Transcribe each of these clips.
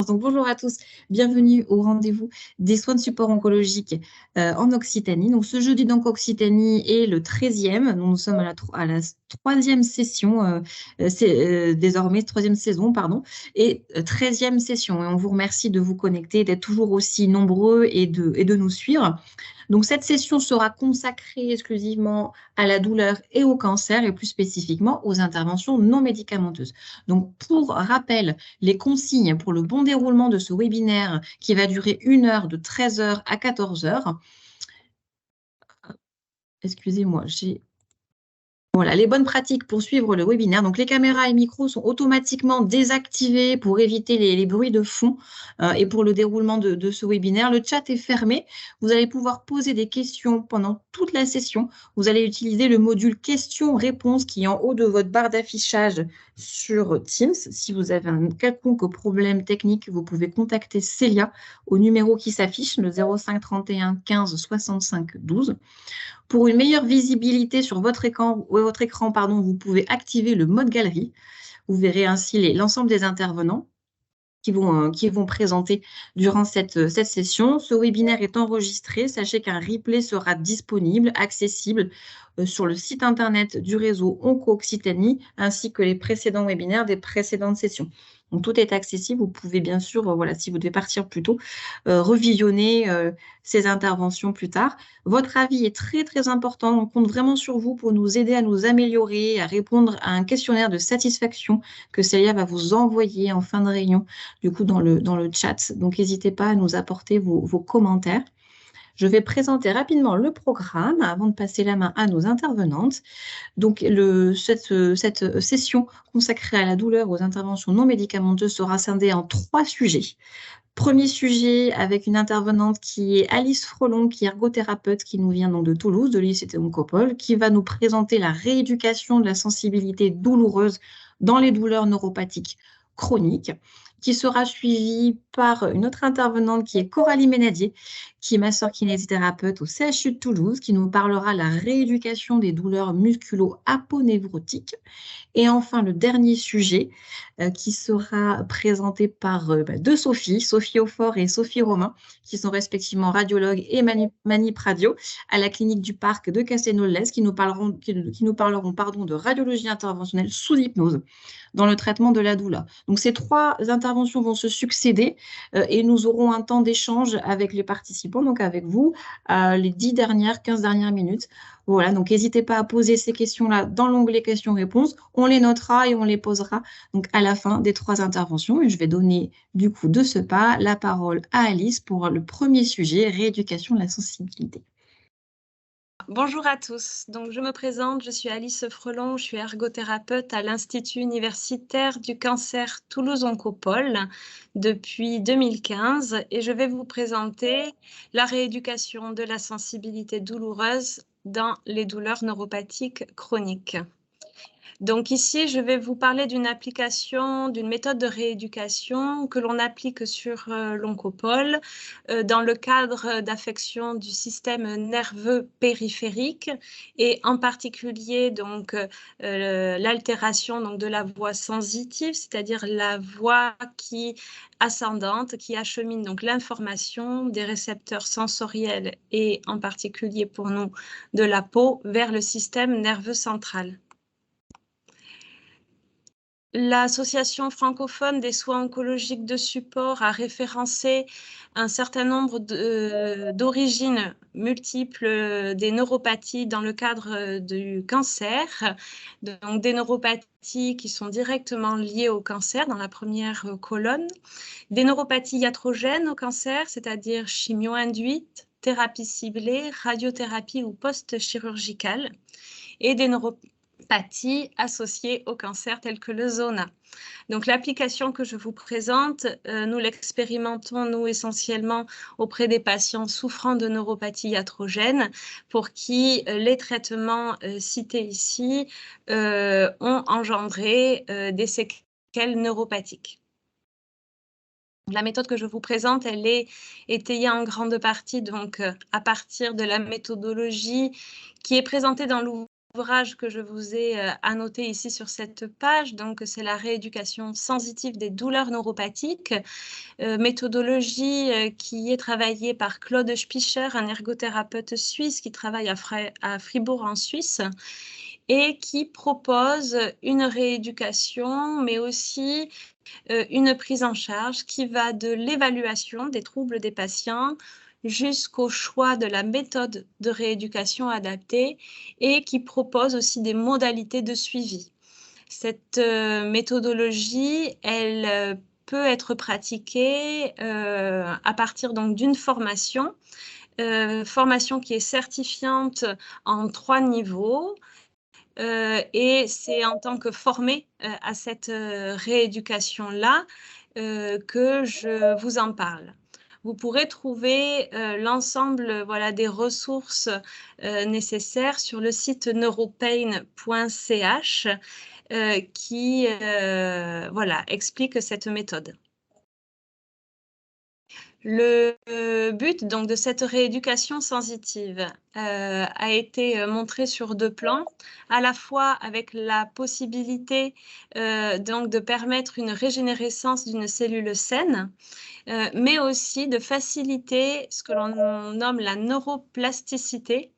Donc, bonjour à tous, bienvenue au rendez-vous des soins de support oncologique en Occitanie. Donc, ce jeudi, donc, Occitanie est le 13e. Nous sommes à la troisième session, désormais, troisième saison, pardon, et 13e session. Et on vous remercie de vous connecter, d'être toujours aussi nombreux et de nous suivre. Donc, cette session sera consacrée exclusivement à la douleur et au cancer, et plus spécifiquement aux interventions non médicamenteuses. Donc, pour rappel, les consignes pour le bon déroulement de ce webinaire qui va durer 1 heure de 13 h à 14 h. Excusez-moi, Voilà, les bonnes pratiques pour suivre le webinaire. Donc, les caméras et micros sont automatiquement désactivés pour éviter les bruits de fond et pour le déroulement de ce webinaire. Le chat est fermé. Vous allez pouvoir poser des questions pendant toute la session. Vous allez utiliser le module questions-réponses qui est en haut de votre barre d'affichage sur Teams. Si vous avez un quelconque problème technique, vous pouvez contacter Célia au numéro qui s'affiche, le 05 31 15 65 12. Pour une meilleure visibilité sur votre écran, vous pouvez activer le mode galerie. Vous verrez ainsi l'ensemble des intervenants qui vont présenter durant cette session. Ce webinaire est enregistré. Sachez qu'un replay sera disponible, accessible sur le site internet du réseau Onco-Occitanie, ainsi que les précédents webinaires des précédentes sessions. Donc, tout est accessible. Vous pouvez bien sûr, voilà, si vous devez partir plus tôt, revisionner ces interventions plus tard. Votre avis est très, très important. On compte vraiment sur vous pour nous aider à nous améliorer, à répondre à un questionnaire de satisfaction que Célia va vous envoyer en fin de réunion, du coup, dans le chat. Donc, n'hésitez pas à nous apporter vos commentaires. Je vais présenter rapidement le programme avant de passer la main à nos intervenantes. Donc, cette session consacrée à la douleur, aux interventions non médicamenteuses sera scindée en 3 sujets. Premier sujet avec une intervenante qui est Alice Frelon, qui est ergothérapeute, qui nous vient donc de Toulouse, de l'ICT Oncopole, qui va nous présenter la rééducation de la sensibilité douloureuse dans les douleurs neuropathiques chroniques, qui sera suivie par une autre intervenante qui est Coralie Ménadier, qui est masseur kinésithérapeute au CHU de Toulouse, qui nous parlera de la rééducation des douleurs musculo-aponévrotiques. Et enfin, le dernier sujet qui sera présenté par 2 Sophie, Sophie Aufort et Sophie Romain, qui sont respectivement radiologues et manip radio à la clinique du Parc de Castelnau-le-Lez, qui nous parleront de radiologie interventionnelle sous hypnose dans le traitement de la douleur. Donc, ces 3 interventions vont se succéder et nous aurons un temps d'échange avec les participants, donc avec vous, les 15 dernières minutes. Voilà, donc n'hésitez pas à poser ces questions-là dans l'onglet questions-réponses. On les notera et on les posera donc à la fin des 3 interventions. Et je vais donner du coup de ce pas la parole à Alice pour le premier sujet, rééducation de la sensibilité. Bonjour à tous, donc je me présente, je suis Alice Frelon, je suis ergothérapeute à l'Institut universitaire du cancer Toulouse Oncopole depuis 2015 et je vais vous présenter la rééducation de la sensibilité douloureuse dans les douleurs neuropathiques chroniques. Donc ici, je vais vous parler d'une application, d'une méthode de rééducation que l'on applique sur l'oncopole dans le cadre d'affection du système nerveux périphérique et en particulier donc l'altération de la voie sensitive, c'est-à-dire la voie ascendante qui achemine donc l'information des récepteurs sensoriels et en particulier pour nous de la peau vers le système nerveux central. L'Association francophone des soins oncologiques de support a référencé un certain nombre d'origines multiples des neuropathies dans le cadre du cancer, donc des neuropathies qui sont directement liées au cancer dans la première colonne, des neuropathies iatrogènes au cancer, c'est-à-dire chimio-induites, thérapie ciblée, radiothérapie ou post-chirurgicale, et des neuropathies associées au cancer telles que le zona. Donc l'application que je vous présente, nous l'expérimentons nous essentiellement auprès des patients souffrant de neuropathie iatrogène pour qui les traitements cités ici ont engendré des séquelles neuropathiques. La méthode que je vous présente, elle est étayée en grande partie donc à partir de la méthodologie qui est présentée dans l'ouvrage ouvrage que je vous ai annoté ici sur cette page. Donc, c'est la rééducation sensitive des douleurs neuropathiques, méthodologie qui est travaillée par Claude Spicher, un ergothérapeute suisse qui travaille à Fribourg en Suisse, et qui propose une rééducation, mais aussi une prise en charge qui va de l'évaluation des troubles des patients jusqu'au choix de la méthode de rééducation adaptée et qui propose aussi des modalités de suivi. Cette méthodologie, elle peut être pratiquée à partir donc d'une formation, formation qui est certifiante en 3 niveaux. Et c'est en tant que formée à cette rééducation-là que je vous en parle. Vous pourrez trouver l'ensemble des ressources nécessaires sur le site neuropain.ch qui explique cette méthode. Le but donc de cette rééducation sensitive a été montré sur 2 plans, à la fois avec la possibilité donc de permettre une régénérescence d'une cellule saine, mais aussi de faciliter ce que l'on nomme la neuroplasticité,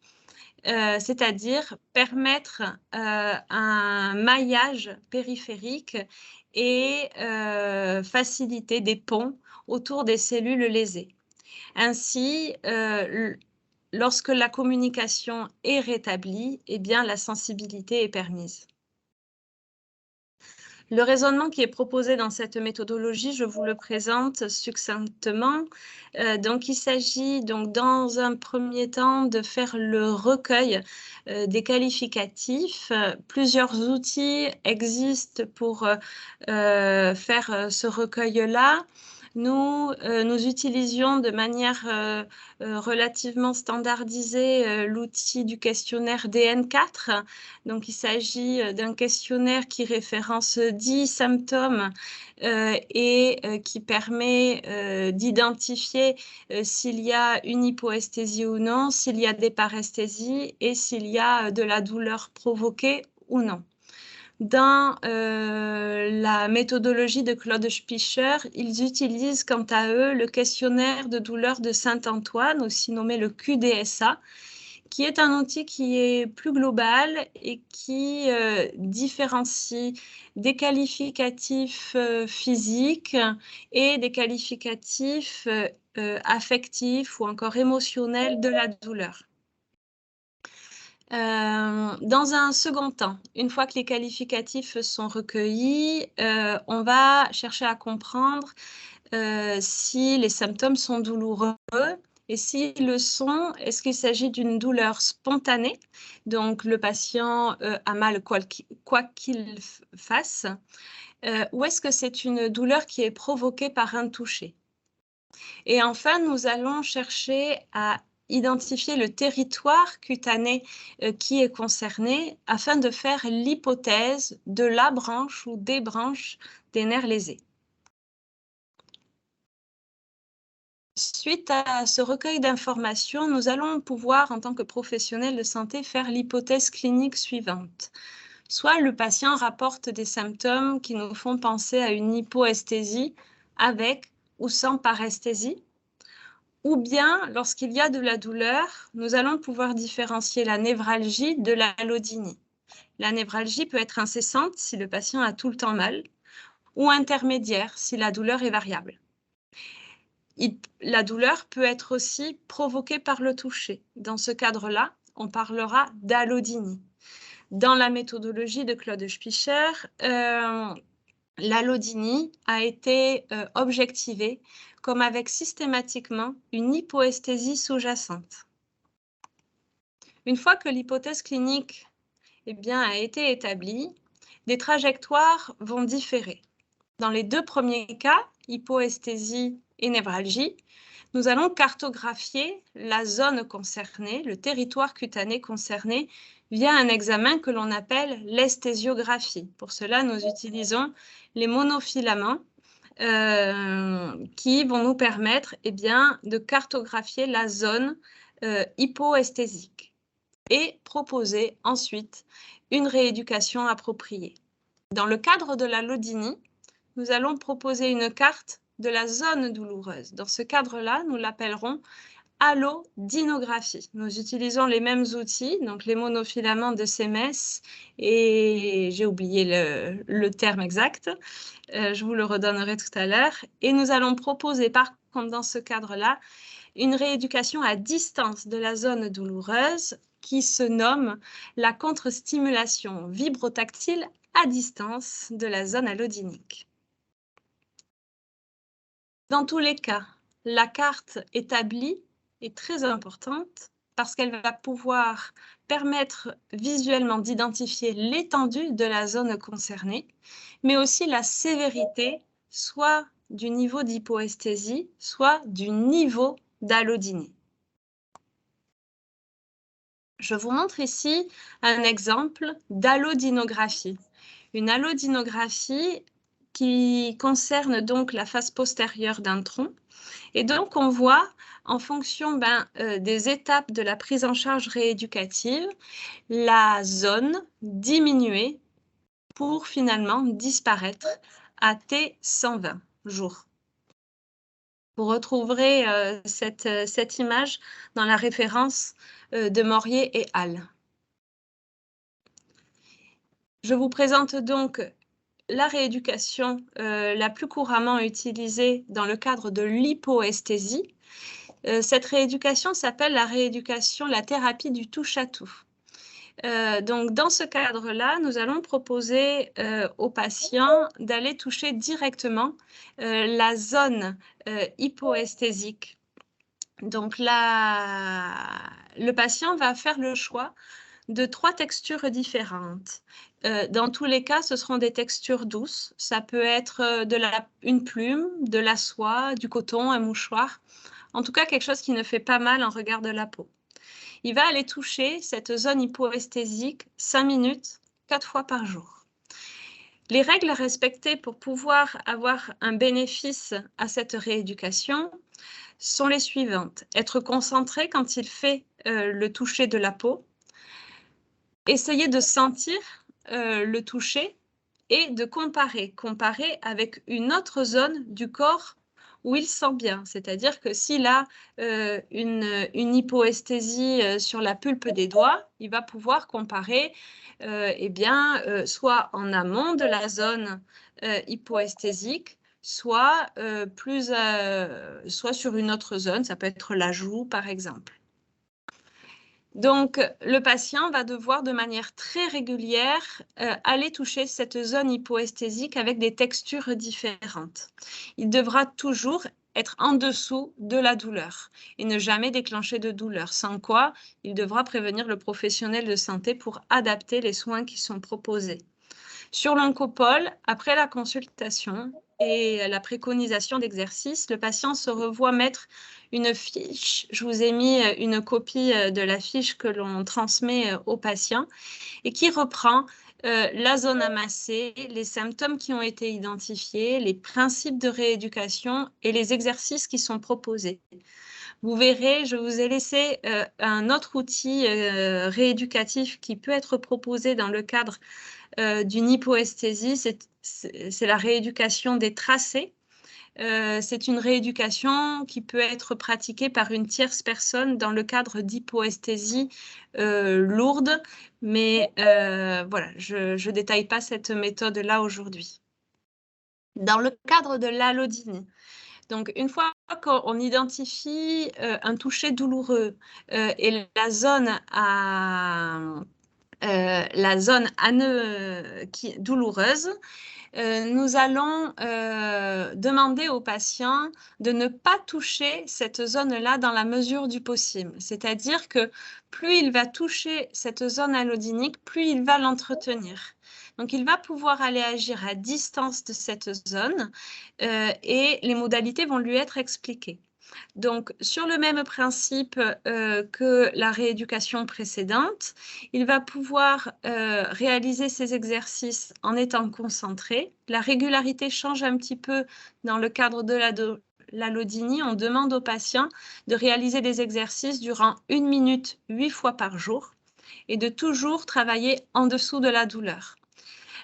c'est-à-dire permettre un maillage périphérique et faciliter des ponts autour des cellules lésées. Ainsi, lorsque la communication est rétablie, eh bien, la sensibilité est permise. Le raisonnement qui est proposé dans cette méthodologie, je vous le présente succinctement. Donc, il s'agit donc dans un premier temps de faire le recueil des qualificatifs. Plusieurs outils existent pour faire ce recueil-là. Nous utilisions de manière relativement standardisée l'outil du questionnaire DN4. Donc, il s'agit d'un questionnaire qui référence 10 symptômes et qui permet d'identifier s'il y a une hypoesthésie ou non, s'il y a des paresthésies et s'il y a de la douleur provoquée ou non. Dans la méthodologie de Claude Spicher, ils utilisent quant à eux le questionnaire de douleur de Saint-Antoine, aussi nommé le QDSA, qui est un outil qui est plus global et qui différencie des qualificatifs physiques et des qualificatifs affectifs ou encore émotionnels de la douleur. Dans un second temps, une fois que les qualificatifs sont recueillis, on va chercher à comprendre si les symptômes sont douloureux et s'ils le sont, est-ce qu'il s'agit d'une douleur spontanée, donc le patient a mal quoi qu'il fasse, ou est-ce que c'est une douleur qui est provoquée par un toucher. Et enfin, nous allons chercher à identifier le territoire cutané qui est concerné afin de faire l'hypothèse de la branche ou des branches des nerfs lésés. Suite à ce recueil d'informations, nous allons pouvoir, en tant que professionnels de santé, faire l'hypothèse clinique suivante. Soit le patient rapporte des symptômes qui nous font penser à une hypoesthésie avec ou sans paresthésie, ou bien, lorsqu'il y a de la douleur, nous allons pouvoir différencier la névralgie de l'allodynie. La névralgie peut être incessante si le patient a tout le temps mal, ou intermédiaire si la douleur est variable. La douleur peut être aussi provoquée par le toucher. Dans ce cadre-là, on parlera d'allodynie. Dans la méthodologie de Claude Spicher, l'allodynie a été objectivée comme avec systématiquement une hypoesthésie sous-jacente. Une fois que l'hypothèse clinique a été établie, des trajectoires vont différer. Dans les 2 premiers cas, hypoesthésie et névralgie, nous allons cartographier la zone concernée, le territoire cutané concerné, via un examen que l'on appelle l'esthésiographie. Pour cela, nous utilisons les monofilaments qui vont nous permettre de cartographier la zone hypoesthésique. et proposer ensuite une rééducation appropriée. Dans le cadre de l'allodynie, nous allons proposer une carte de la zone douloureuse. Dans ce cadre-là, nous l'appellerons allodinographie. Nous utilisons les mêmes outils, donc les monofilaments de Sémès, et j'ai oublié le terme exact, je vous le redonnerai tout à l'heure. Et nous allons proposer, par contre, dans ce cadre-là, une rééducation à distance de la zone douloureuse qui se nomme la contre-stimulation vibrotactile à distance de la zone allodynique. Dans tous les cas, la carte établie est très importante parce qu'elle va pouvoir permettre visuellement d'identifier l'étendue de la zone concernée, mais aussi la sévérité, soit du niveau d'hypoesthésie, soit du niveau d'allodynie. Je vous montre ici un exemple d'allodinographie. Une allodinographie qui concerne donc la face postérieure d'un tronc. Et donc, on voit, en fonction des étapes de la prise en charge rééducative, la zone diminuer pour finalement disparaître à T120 jours. Vous retrouverez cette image dans la référence de Morier et al. Je vous présente donc la rééducation la plus couramment utilisée dans le cadre de l'hypoesthésie. Cette rééducation s'appelle la thérapie du touche-à-tout. Donc, dans ce cadre-là, nous allons proposer aux patients d'aller toucher directement la zone hypoesthésique. Donc, le patient va faire le choix de 3 textures différentes. Dans tous les cas, ce seront des textures douces. Ça peut être une plume, de la soie, du coton, un mouchoir. En tout cas, quelque chose qui ne fait pas mal en regard de la peau. Il va aller toucher cette zone hypoesthésique 5 minutes, 4 fois par jour. Les règles à respecter pour pouvoir avoir un bénéfice à cette rééducation sont les suivantes. Être concentré quand il fait le toucher de la peau. Essayez de sentir le toucher et de comparer avec une autre zone du corps où il sent bien. C'est-à-dire que s'il a une hypoesthésie sur la pulpe des doigts, il va pouvoir comparer soit en amont de la zone hypoesthésique, soit sur une autre zone, ça peut être la joue par exemple. Donc, le patient va devoir de manière très régulière aller toucher cette zone hypoesthésique avec des textures différentes. Il devra toujours être en dessous de la douleur et ne jamais déclencher de douleur, sans quoi il devra prévenir le professionnel de santé pour adapter les soins qui sont proposés. Sur l'oncopole, après la consultation et la préconisation d'exercice, le patient se revoit mettre une fiche. Je vous ai mis une copie de la fiche que l'on transmet aux patients et qui reprend la zone amassée, les symptômes qui ont été identifiés, les principes de rééducation et les exercices qui sont proposés. Vous verrez, je vous ai laissé un autre outil rééducatif qui peut être proposé dans le cadre d'une hypoesthésie, c'est la rééducation des tracés. C'est une rééducation qui peut être pratiquée par une tierce personne dans le cadre d'hypoesthésie lourde, mais voilà, je ne détaille pas cette méthode-là aujourd'hui. Dans le cadre de l'allodynie, donc une fois qu'on identifie un toucher douloureux et la zone douloureuse, nous allons demander au patient de ne pas toucher cette zone-là dans la mesure du possible. C'est-à-dire que plus il va toucher cette zone allodynique, plus il va l'entretenir. Donc, il va pouvoir aller agir à distance de cette zone et les modalités vont lui être expliquées. Donc, sur le même principe que la rééducation précédente, il va pouvoir réaliser ces exercices en étant concentré. La régularité change un petit peu dans le cadre de l'allodynie. On demande aux patients de réaliser des exercices durant 1 minute 8 fois par jour. et de toujours travailler en dessous de la douleur.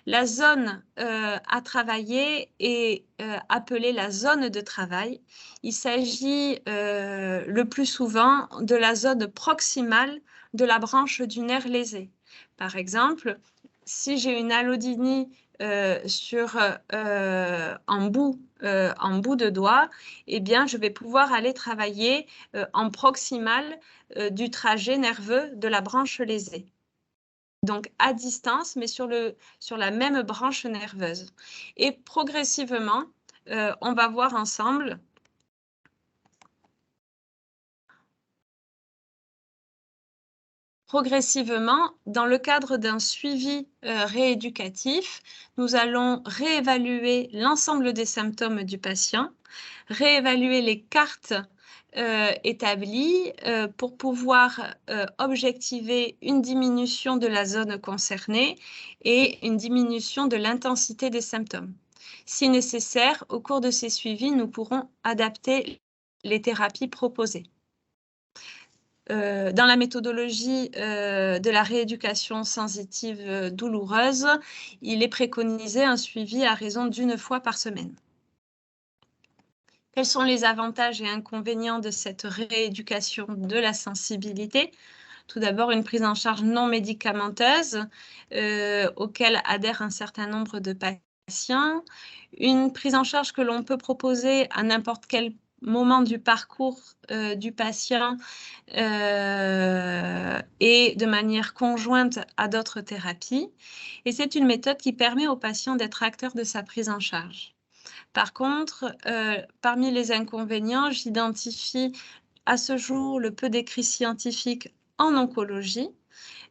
La zone à travailler est appelée la zone de travail. Il s'agit le plus souvent de la zone proximale de la branche du nerf lésé. Par exemple, si j'ai une allodynie en bout de doigt, eh bien, je vais pouvoir aller travailler en proximal du trajet nerveux de la branche lésée. Donc à distance, mais sur la même branche nerveuse. Et progressivement, on va voir ensemble dans le cadre d'un suivi rééducatif, nous allons réévaluer l'ensemble des symptômes du patient, réévaluer les cartes établies pour pouvoir objectiver une diminution de la zone concernée et une diminution de l'intensité des symptômes. Si nécessaire, au cours de ces suivis, nous pourrons adapter les thérapies proposées. Dans la méthodologie de la rééducation sensitive douloureuse, il est préconisé un suivi à raison d'1 fois par semaine. Quels sont les avantages et inconvénients de cette rééducation de la sensibilité? Tout d'abord, une prise en charge non médicamenteuse auquel adhèrent un certain nombre de patients, une prise en charge que l'on peut proposer à n'importe quel moment du parcours du patient et de manière conjointe à d'autres thérapies. Et c'est une méthode qui permet au patient d'être acteur de sa prise en charge. Par contre, parmi les inconvénients, j'identifie à ce jour le peu d'écrits scientifiques en oncologie.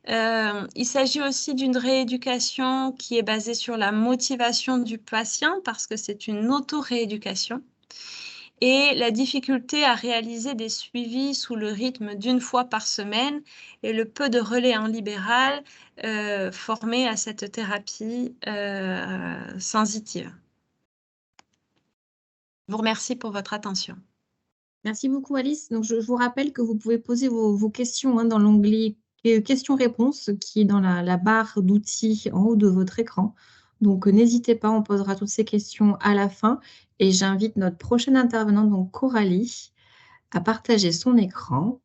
Il s'agit aussi d'une rééducation qui est basée sur la motivation du patient parce que c'est une auto-rééducation et la difficulté à réaliser des suivis sous le rythme d'1 fois par semaine et le peu de relais en libéral formés à cette thérapie sensitive. Je vous remercie pour votre attention. Merci beaucoup, Alice. Donc, je vous rappelle que vous pouvez poser vos questions dans l'onglet questions-réponses qui est dans la barre d'outils en haut de votre écran. Donc, n'hésitez pas, on posera toutes ces questions à la fin. Et j'invite notre prochaine intervenante, donc Coralie, à partager son écran,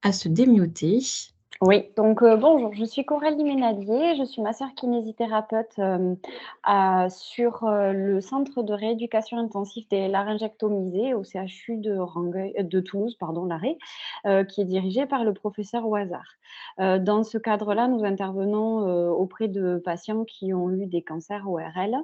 à se démuter. Oui, donc bonjour, je suis Coralie Ménadier, je suis masseur kinésithérapeute sur le centre de rééducation intensive des laryngectomisés au CHU de Toulouse, pardon, l'Arrêt, qui est dirigé par le professeur Ouazard. Dans ce cadre-là, nous intervenons auprès de patients qui ont eu des cancers ORL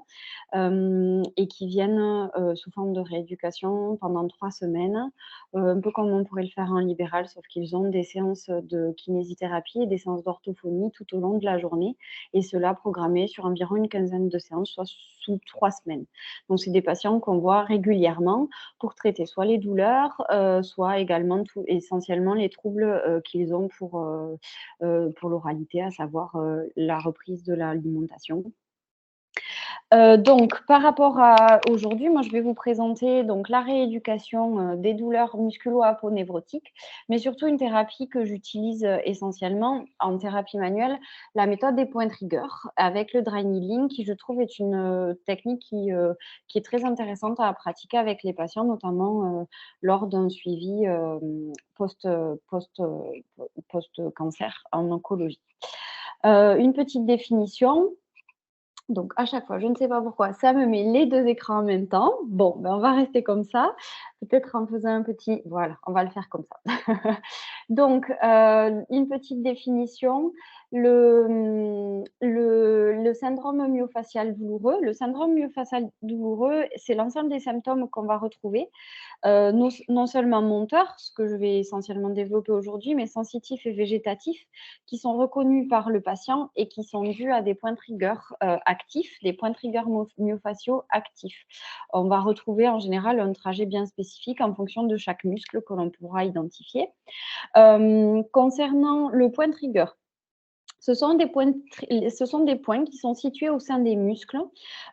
et qui viennent sous forme de rééducation pendant 3 semaines, un peu comme on pourrait le faire en libéral, sauf qu'ils ont des séances de kinésithérapie et des séances d'orthophonie tout au long de la journée, et cela programmé sur environ une quinzaine de séances, soit sous 3 semaines. Donc, c'est des patients qu'on voit régulièrement pour traiter soit les douleurs, soit également essentiellement les troubles qu'ils ont pour l'oralité, à savoir la reprise de l'alimentation. Donc, par rapport à aujourd'hui, moi, je vais vous présenter donc la rééducation des douleurs musculo-aponevrotiques, mais surtout une thérapie que j'utilise essentiellement en thérapie manuelle, la méthode des points trigger avec le dry needling, qui je trouve est une technique qui est très intéressante à pratiquer avec les patients, notamment lors d'un suivi post-cancer en oncologie. Une petite définition. Donc, à chaque fois, je ne sais pas pourquoi, ça me met les 2 écrans en même temps. Bon, ben, on va rester comme ça. Peut-être en faisant un petit… Voilà, on va le faire comme ça. Donc, une petite définition. Le syndrome myofacial douloureux. Le syndrome myofacial douloureux, c'est l'ensemble des symptômes qu'on va retrouver, non seulement moteurs, ce que je vais essentiellement développer aujourd'hui, mais sensitifs et végétatifs, qui sont reconnus par le patient et qui sont dus à des points triggers actifs, des points triggers myofaciaux actifs. On va retrouver en général un trajet bien spécifique en fonction de chaque muscle que l'on pourra identifier. Concernant le point trigger, Ce sont des points qui sont situés au sein des muscles,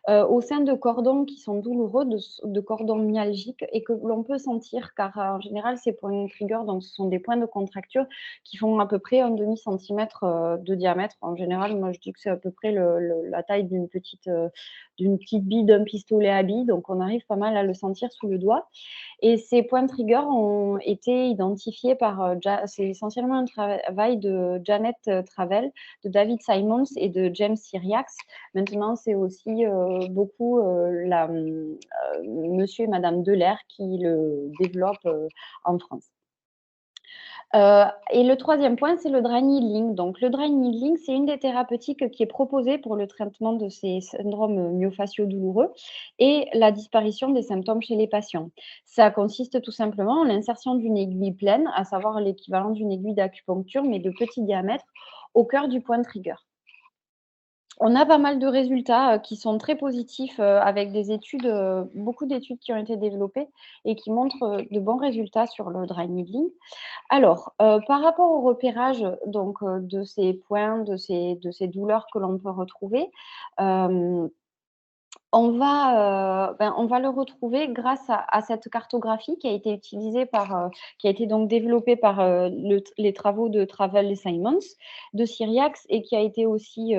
au sein de cordons qui sont douloureux, de cordons myalgiques et que l'on peut sentir car, en général, ces points trigger, donc ce sont des points de contracture qui font à peu près un demi-centimètre, de diamètre. En général, moi, je dis que c'est à peu près la taille d'une petite bille d'un pistolet à billes, donc on arrive pas mal à le sentir sous le doigt. Et ces points trigger ont été identifiés par, c'est essentiellement un travail de Janet Travell, de David Simons et de James Cyriax. Maintenant, c'est aussi beaucoup monsieur et madame Delair qui le développent en France. Et le troisième point, c'est le dry needling. Donc le dry needling, c'est une des thérapeutiques qui est proposée pour le traitement de ces syndromes myofasciaux douloureux et la disparition des symptômes chez les patients. Ça consiste tout simplement en l'insertion d'une aiguille pleine, à savoir l'équivalent d'une aiguille d'acupuncture, mais de petit diamètre, au cœur du point trigger. On a pas mal de résultats qui sont très positifs avec des études, beaucoup d'études qui ont été développées et qui montrent de bons résultats sur le dry needling. Alors, par rapport au repérage donc, de ces points, de ces douleurs que l'on peut retrouver, on va le retrouver grâce à cette cartographie qui a été utilisée qui a été donc développée par, les travaux de Travell et Simons, de Cyriax et qui a été aussi,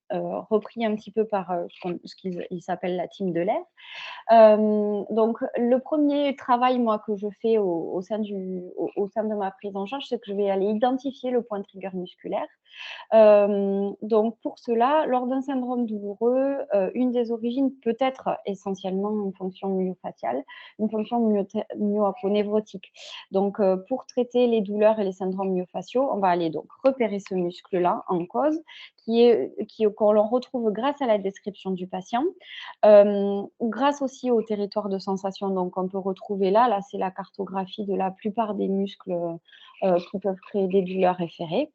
repris un petit peu par, ce qu'ils s'appellent la team Delair. Donc le premier travail, moi, que je fais au sein de ma prise en charge, c'est que je vais aller identifier le point trigger musculaire. Donc pour cela, lors d'un syndrome douloureux, une des origines peut être essentiellement une fonction myofaciale, une fonction myoaponévrotique. Donc pour traiter les douleurs et les syndromes myofasciaux, on va aller donc repérer ce muscle-là en cause, qu'on l'on retrouve grâce à la description du patient, grâce aussi au territoire de sensation. Donc on peut retrouver là c'est la cartographie de la plupart des muscles qui peuvent créer des douleurs référées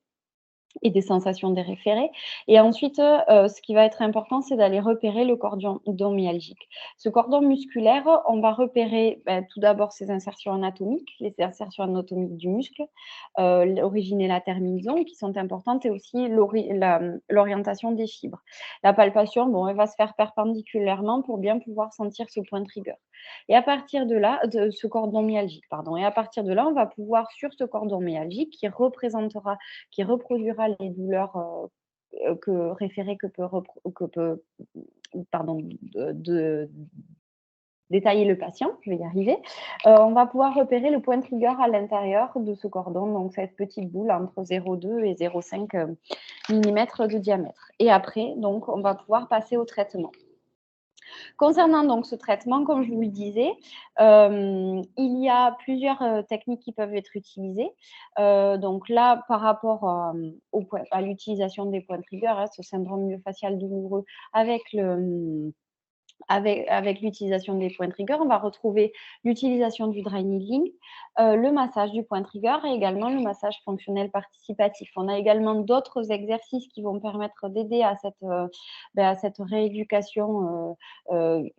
et des sensations des référés. Et ensuite, ce qui va être important, c'est d'aller repérer le cordon myalgique. Ce cordon musculaire, on va repérer tout d'abord ses insertions anatomiques, les insertions anatomiques du muscle, l'origine et la terminaison qui sont importantes et aussi l'orientation des fibres. La palpation, bon, elle va se faire perpendiculairement pour bien pouvoir sentir ce point trigger. Et à partir de là, de ce cordon myalgique, pardon, et à partir de là, on va pouvoir, sur ce cordon myalgique qui reproduira les douleurs référées que peut détailler le patient, je vais y arriver. On va pouvoir repérer le point trigger à l'intérieur de ce cordon, donc cette petite boule entre 0,2 et 0,5 mm de diamètre. Et après, donc, on va pouvoir passer au traitement. Concernant donc ce traitement, comme je vous le disais, il y a plusieurs techniques qui peuvent être utilisées. Donc là, par rapport à l'utilisation des points trigger, ce syndrome myofascial douloureux avec l'utilisation des points trigger, on va retrouver l'utilisation du dry needling, le massage du point trigger et également le massage fonctionnel participatif. On a également d'autres exercices qui vont permettre d'aider à cette rééducation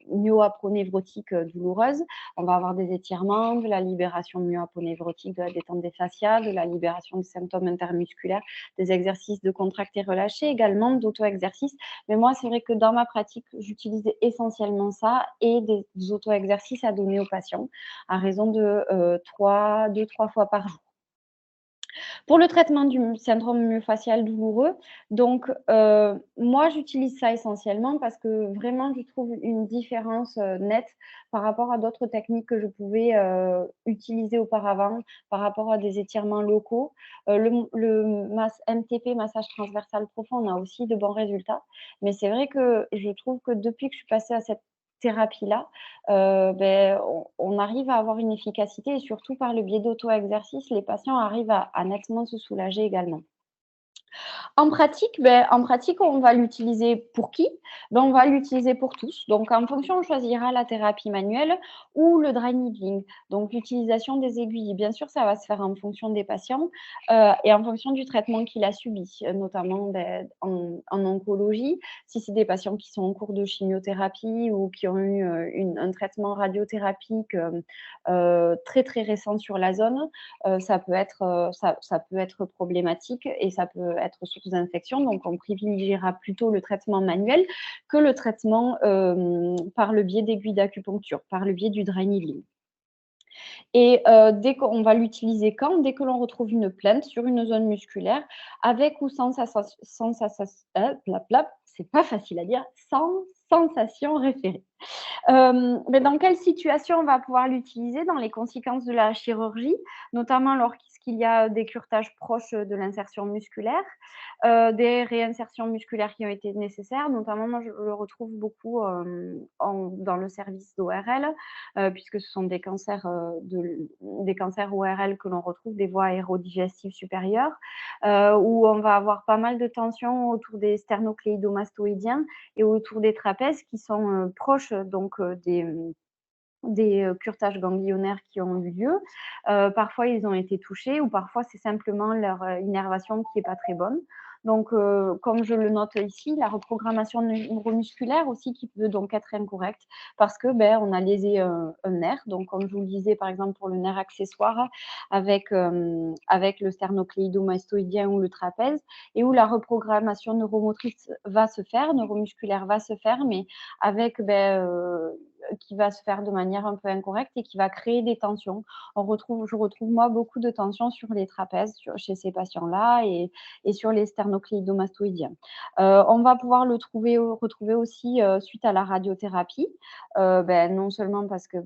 myoaponévrotique douloureuse. On va avoir des étirements, de la libération myoaponévrotique, de la détente des fascias, de la libération des symptômes intermusculaires, des exercices de contracter relâcher, également d'auto-exercices. Mais moi, c'est vrai que dans ma pratique, j'utilisais essentiellement ça et des auto-exercices à donner aux patients à raison de 2-3 fois par jour. Pour le traitement du syndrome myofascial douloureux, donc moi, j'utilise ça essentiellement parce que vraiment, je trouve une différence nette par rapport à d'autres techniques que je pouvais utiliser auparavant, par rapport à des étirements locaux. MTP, massage transversal profond, on a aussi de bons résultats. Mais c'est vrai que je trouve que depuis que je suis passée à cette thérapie-là, on arrive à avoir une efficacité et surtout par le biais d'auto-exercice, les patients arrivent à nettement se soulager également. En pratique, on va l'utiliser pour qui? On va l'utiliser pour tous. Donc, en fonction, on choisira la thérapie manuelle ou le dry needling. Donc, l'utilisation des aiguilles. Bien sûr, ça va se faire en fonction des patients et en fonction du traitement qu'il a subi, notamment en oncologie. Si c'est des patients qui sont en cours de chimiothérapie ou qui ont eu un traitement radiothérapique très, très récent sur la zone, ça peut être problématique et ça peut être source d'infection. Donc, on privilégiera plutôt le traitement manuel que le traitement par le biais d'aiguilles d'acupuncture, par le biais du dry needling. Et dès qu'on va l'utiliser quand? Dès que l'on retrouve une plainte sur une zone musculaire, avec ou sans c'est pas facile à dire, sans sensation référée. Mais dans quelle situation on va pouvoir l'utiliser? Dans les conséquences de la chirurgie, notamment lorsqu'il y a des curetages proches de l'insertion musculaire, des réinsertions musculaires qui ont été nécessaires. Notamment, moi, je le retrouve beaucoup dans le service d'ORL, puisque ce sont des cancers ORL que l'on retrouve, des voies aérodigestives supérieures, où on va avoir pas mal de tensions autour des sternocléidomastoïdiens et autour des trapèzes qui sont proches donc des curetages ganglionnaires qui ont eu lieu. Parfois, ils ont été touchés ou parfois, c'est simplement leur innervation qui n'est pas très bonne. Donc, comme je le note ici, la reprogrammation neuromusculaire aussi qui peut donc être incorrecte parce que on a lésé un nerf. Donc, comme je vous le disais, par exemple, pour le nerf accessoire avec le sternocléidomastoïdien ou le trapèze et où la reprogrammation neuromotrice va se faire, neuromusculaire va se faire, mais avec qui va se faire de manière un peu incorrecte et qui va créer des tensions. Je retrouve moi beaucoup de tensions sur les trapèzes chez ces patients-là et sur les sternocléidomastoïdiens. On va pouvoir le retrouver aussi suite à la radiothérapie, non seulement parce que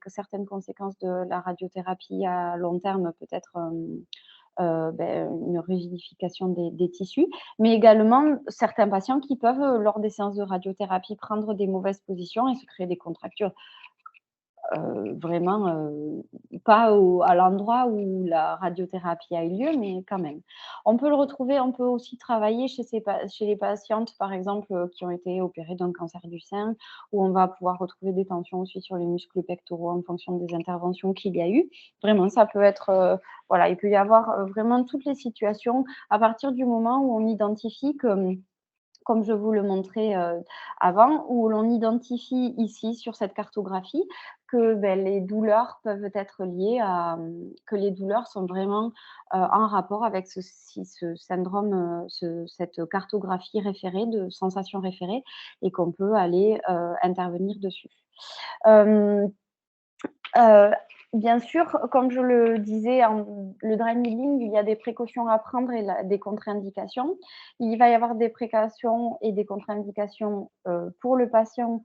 certaines conséquences de la radiothérapie à long terme peut être une rigidification des tissus, mais également certains patients qui peuvent, lors des séances de radiothérapie, prendre des mauvaises positions et se créer des contractures vraiment pas à l'endroit où la radiothérapie a eu lieu, mais quand même. On peut le retrouver, on peut aussi travailler chez les patientes, par exemple, qui ont été opérées d'un cancer du sein, où on va pouvoir retrouver des tensions aussi sur les muscles pectoraux en fonction des interventions qu'il y a eu. Vraiment, ça peut être, voilà, il peut y avoir vraiment toutes les situations à partir du moment où on identifie que comme je vous le montrais avant, où l'on identifie ici sur cette cartographie que les douleurs peuvent être liées à que les douleurs sont vraiment en rapport avec ce syndrome, cette cartographie référée, de sensation référée, et qu'on peut aller intervenir dessus. Bien sûr, comme je le disais, le dry needling, il y a des précautions à prendre et des contre-indications. Il va y avoir des précautions et des contre-indications pour le patient.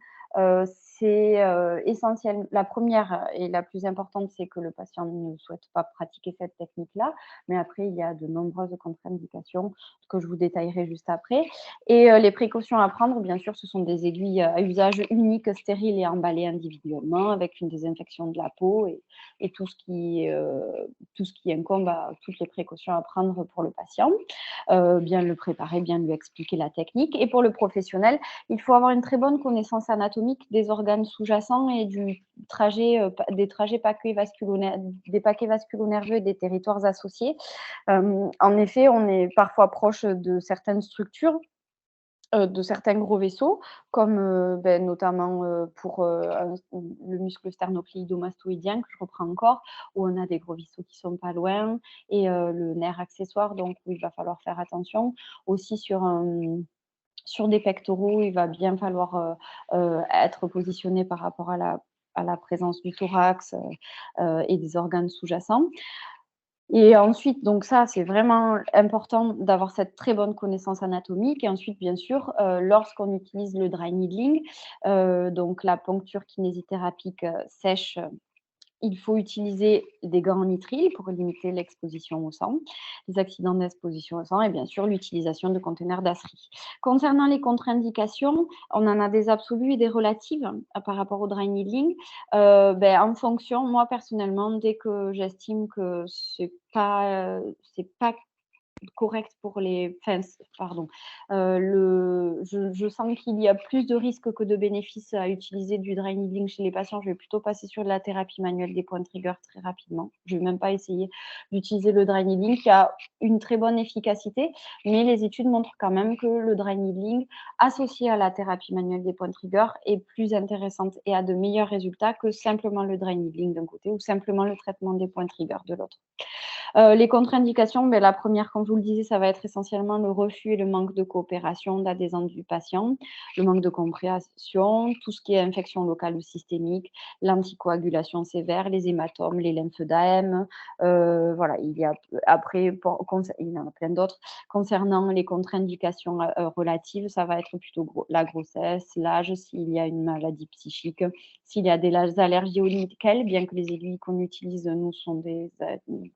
C'est essentiel. La première et la plus importante, c'est que le patient ne souhaite pas pratiquer cette technique-là. Mais après, il y a de nombreuses contre-indications que je vous détaillerai juste après. Et les précautions à prendre, bien sûr, ce sont des aiguilles à usage unique, stériles et emballées individuellement, avec une désinfection de la peau et tout ce qui incombe à toutes les précautions à prendre pour le patient. Bien le préparer, bien lui expliquer la technique. Et pour le professionnel, il faut avoir une très bonne connaissance anatomique des organes sous-jacents et des paquets vasculo-nerveux et des territoires associés. En effet, on est parfois proche de certaines structures, de certains gros vaisseaux, comme notamment pour le muscle sternocléidomastoïdien, que je reprends encore, où on a des gros vaisseaux qui sont pas loin, et le nerf accessoire, donc où il va falloir faire attention. Aussi sur des pectoraux, il va bien falloir être positionné par rapport à la présence du thorax et des organes sous-jacents. Et ensuite, donc ça, c'est vraiment important d'avoir cette très bonne connaissance anatomique. Et ensuite, bien sûr, lorsqu'on utilise le dry needling, donc la poncture kinésithérapique sèche, il faut utiliser des gants en nitrile pour limiter l'exposition au sang, les accidents d'exposition au sang et bien sûr l'utilisation de conteneurs d'acier. Concernant les contre-indications, on en a des absolues et des relatives par rapport au dry needling. En fonction, moi personnellement, dès que j'estime que c'est pas correct pour les pardon. Je sens qu'il y a plus de risques que de bénéfices à utiliser du dry needling chez les patients. Je vais plutôt passer sur de la thérapie manuelle des points trigger très rapidement. Je ne vais même pas essayer d'utiliser le dry needling qui a une très bonne efficacité, mais les études montrent quand même que le dry needling associé à la thérapie manuelle des points trigger est plus intéressante et a de meilleurs résultats que simplement le dry needling d'un côté ou simplement le traitement des points trigger de l'autre. Les contre-indications, la première, comme je vous le disais, ça va être essentiellement le refus et le manque de coopération, d'adhésion du patient, le manque de compréhension, tout ce qui est infection locale ou systémique, l'anticoagulation sévère, les hématomes, les lymphodèmes. Voilà, il y a il y en a plein d'autres. Concernant les contre-indications relatives, ça va être plutôt la grossesse, l'âge, s'il y a une maladie psychique, s'il y a des allergies au nickel, bien que les aiguilles qu'on utilise, nous, sont des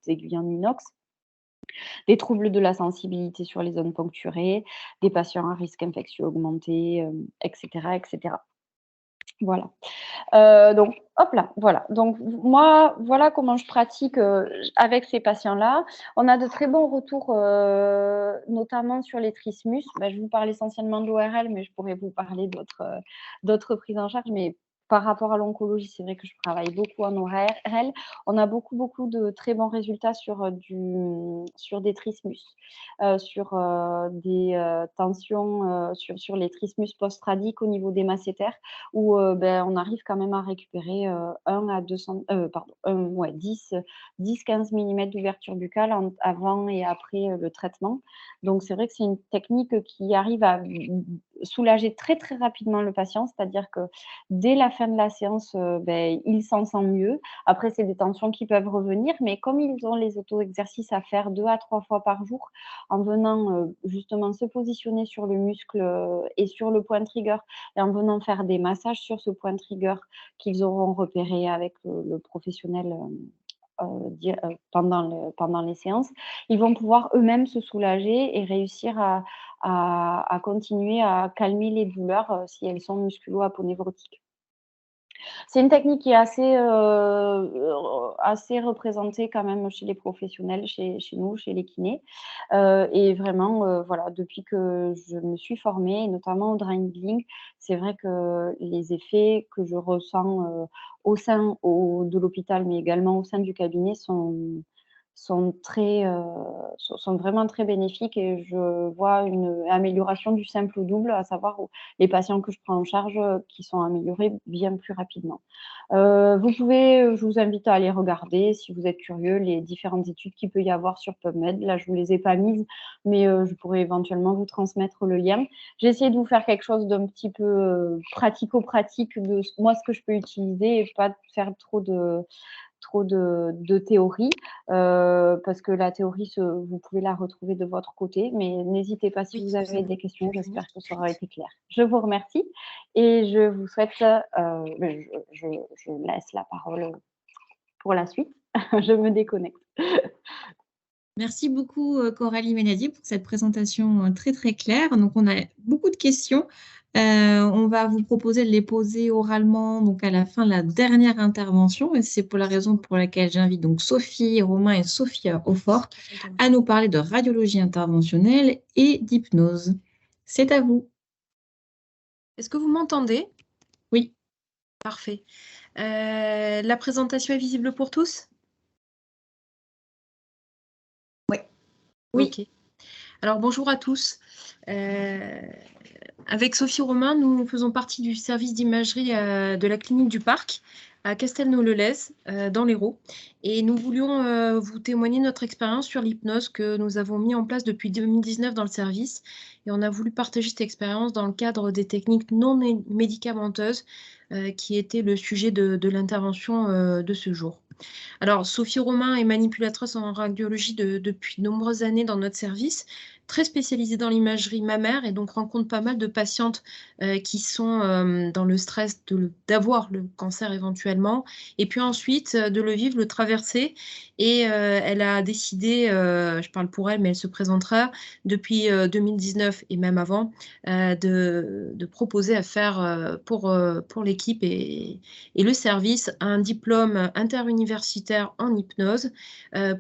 aiguilles en inox, des troubles de la sensibilité sur les zones poncturées, des patients à risque infectieux augmenté, etc., etc. Voilà. Donc hop là, voilà. Donc moi, voilà comment je pratique, avec ces patients-là. On a de très bons retours, notamment sur les trismus. Je vous parle essentiellement d'ORL, mais je pourrais vous parler d'autres prises en charge. Mais par rapport à l'oncologie, c'est vrai que je travaille beaucoup en ORL. On a beaucoup, beaucoup de très bons résultats sur des trismus, sur des tensions, sur les trismus post-radiques au niveau des masséters où on arrive quand même à récupérer 1 à 200 pardon, 10-15 millimètres d'ouverture buccale avant et après le traitement. Donc c'est vrai que c'est une technique qui arrive à soulager très, très rapidement le patient, c'est-à-dire que dès la fin de la séance, il s'en sent mieux. Après, c'est des tensions qui peuvent revenir, mais comme ils ont les auto-exercices à faire 2 à 3 fois par jour, en venant justement se positionner sur le muscle et sur le point trigger et en venant faire des massages sur ce point trigger qu'ils auront repéré avec le professionnel pendant les séances, ils vont pouvoir eux-mêmes se soulager et réussir à continuer à calmer les douleurs si elles sont musculo-aponevrotiques. C'est une technique qui est assez représentée quand même chez les professionnels, chez nous, chez les kinés. Et vraiment, voilà, depuis que je me suis formée, et notamment au dry needling, c'est vrai que les effets que je ressens, au sein de l'hôpital, mais également au sein du cabinet sont vraiment très bénéfiques et je vois une amélioration du simple au double, à savoir les patients que je prends en charge, qui sont améliorés bien plus rapidement. Je vous invite à aller regarder, si vous êtes curieux, les différentes études qu'il peut y avoir sur PubMed. Là, je ne vous les ai pas mises, mais je pourrais éventuellement vous transmettre le lien. J'ai essayé de vous faire quelque chose d'un petit peu pratico-pratique de moi, ce que je peux utiliser et pas de faire trop de théorie, parce que la théorie, vous pouvez la retrouver de votre côté, mais n'hésitez pas si vous avez des questions, j'espère que ça aura été clair. Je vous remercie et je vous souhaite, je laisse la parole pour la suite. Je me déconnecte. Merci beaucoup Coralie Ménadier pour cette présentation très très claire. Donc on a beaucoup de questions. On va vous proposer de les poser oralement donc à la fin de la dernière intervention. Et c'est pour la raison pour laquelle j'invite donc Sophie Romain et Sophia Aufort à nous parler de radiologie interventionnelle et d'hypnose. C'est à vous. Est-ce que vous m'entendez? Oui. Parfait. La présentation est visible pour tous? Oui. Ok. Alors bonjour à tous. Avec Sophie Romain, nous faisons partie du service d'imagerie de la clinique du Parc à Castelnau-le-Lez, dans l'Hérault. Et nous voulions vous témoigner notre expérience sur l'hypnose que nous avons mis en place depuis 2019 dans le service. Et on a voulu partager cette expérience dans le cadre des techniques non médicamenteuses qui étaient le sujet de l'intervention de ce jour. Alors, Sophie Romain est manipulatrice en radiologie depuis de nombreuses années dans notre service, très spécialisée dans l'imagerie mammaire et donc rencontre pas mal de patientes qui sont dans le stress d'avoir le cancer éventuellement et puis ensuite de le vivre, le traverser et elle a décidé, je parle pour elle mais elle se présentera depuis 2019 et même avant, de proposer à faire pour l'équipe et le service un diplôme interuniversitaire en hypnose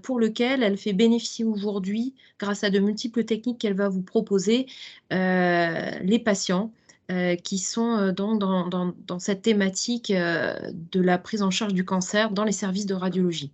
pour lequel elle fait bénéficier aujourd'hui, grâce à de multiples techniques qu'elle va vous proposer, les patients qui sont donc dans cette thématique de la prise en charge du cancer dans les services de radiologie.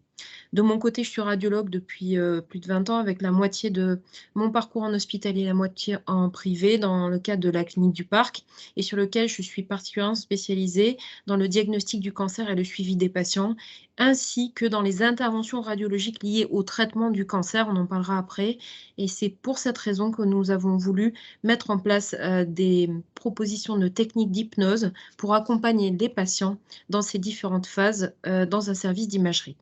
De mon côté, je suis radiologue depuis plus de 20 ans avec la moitié de mon parcours en hospitalier, la moitié en privé dans le cadre de la clinique du Parc et sur lequel je suis particulièrement spécialisée dans le diagnostic du cancer et le suivi des patients ainsi que dans les interventions radiologiques liées au traitement du cancer, on en parlera après. Et c'est pour cette raison que nous avons voulu mettre en place des propositions de techniques d'hypnose pour accompagner les patients dans ces différentes phases dans un service d'imagerie.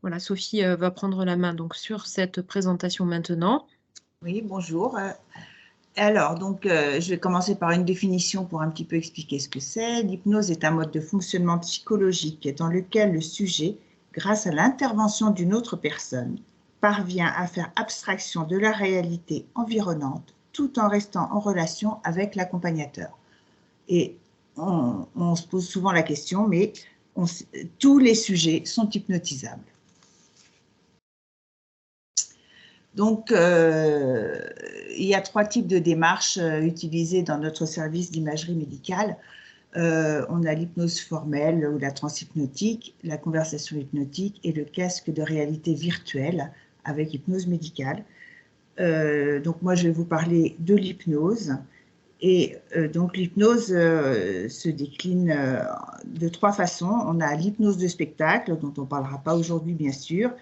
Voilà, Sophie va prendre la main donc, sur cette présentation maintenant. Oui, bonjour. Alors, donc, je vais commencer par une définition pour un petit peu expliquer ce que c'est. L'hypnose est un mode de fonctionnement psychologique dans lequel le sujet, grâce à l'intervention d'une autre personne, parvient à faire abstraction de la réalité environnante tout en restant en relation avec l'accompagnateur. Et on se pose souvent la question, mais tous les sujets sont hypnotisables. Donc, il y a 3 types de démarches utilisées dans notre service d'imagerie médicale. On a l'hypnose formelle ou la transhypnotique, la conversation hypnotique et le casque de réalité virtuelle avec hypnose médicale. Donc, moi, je vais vous parler de l'hypnose. Et donc, l'hypnose se décline de 3 façons. On a l'hypnose de spectacle, dont on ne parlera pas aujourd'hui, bien sûr,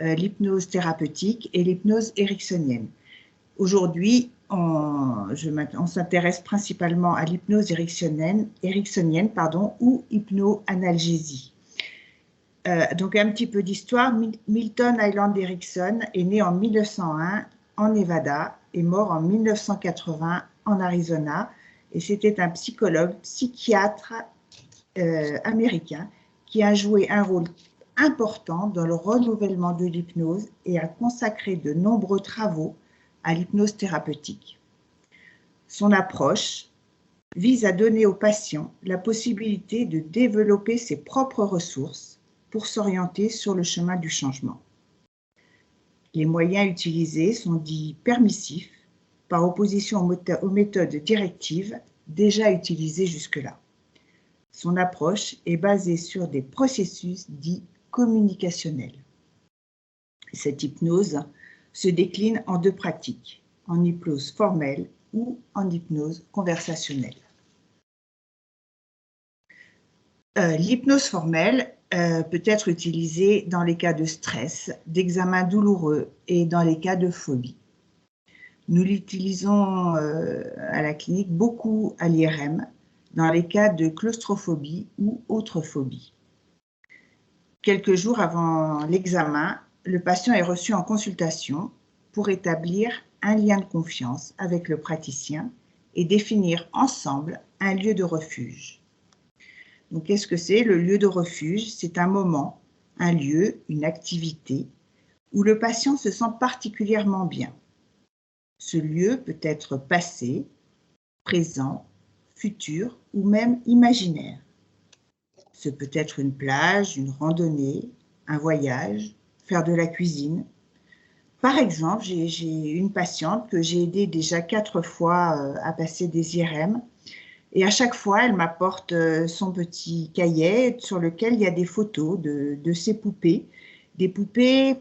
l'hypnose thérapeutique et l'hypnose ericksonienne. Aujourd'hui, on s'intéresse principalement à l'hypnose ericksonienne ou hypnoanalgésie. Donc, un petit peu d'histoire. Milton Hyland Erickson est né en 1901 en Nevada et mort en 1980 en Arizona. Et c'était un psychologue, psychiatre américain qui a joué un rôle important dans le renouvellement de l'hypnose et a consacré de nombreux travaux à l'hypnose thérapeutique. Son approche vise à donner aux patients la possibilité de développer ses propres ressources pour s'orienter sur le chemin du changement. Les moyens utilisés sont dits permissifs par opposition aux méthodes directives déjà utilisées jusque-là. Son approche est basée sur des processus dits communicationnel. Cette hypnose se décline en 2 pratiques, en hypnose formelle ou en hypnose conversationnelle. L'hypnose formelle peut être utilisée dans les cas de stress, d'examen douloureux et dans les cas de phobie. Nous l'utilisons à la clinique beaucoup à l'IRM dans les cas de claustrophobie ou autre phobie. Quelques jours avant l'examen, le patient est reçu en consultation pour établir un lien de confiance avec le praticien et définir ensemble un lieu de refuge. Donc, qu'est-ce que c'est le lieu de refuge? C'est un moment, un lieu, une activité où le patient se sent particulièrement bien. Ce lieu peut être passé, présent, futur ou même imaginaire. Ce peut être une plage, une randonnée, un voyage, faire de la cuisine. Par exemple, j'ai une patiente que j'ai aidée déjà 4 fois à passer des IRM. Et à chaque fois, elle m'apporte son petit cahier sur lequel il y a des photos de ses poupées. Des poupées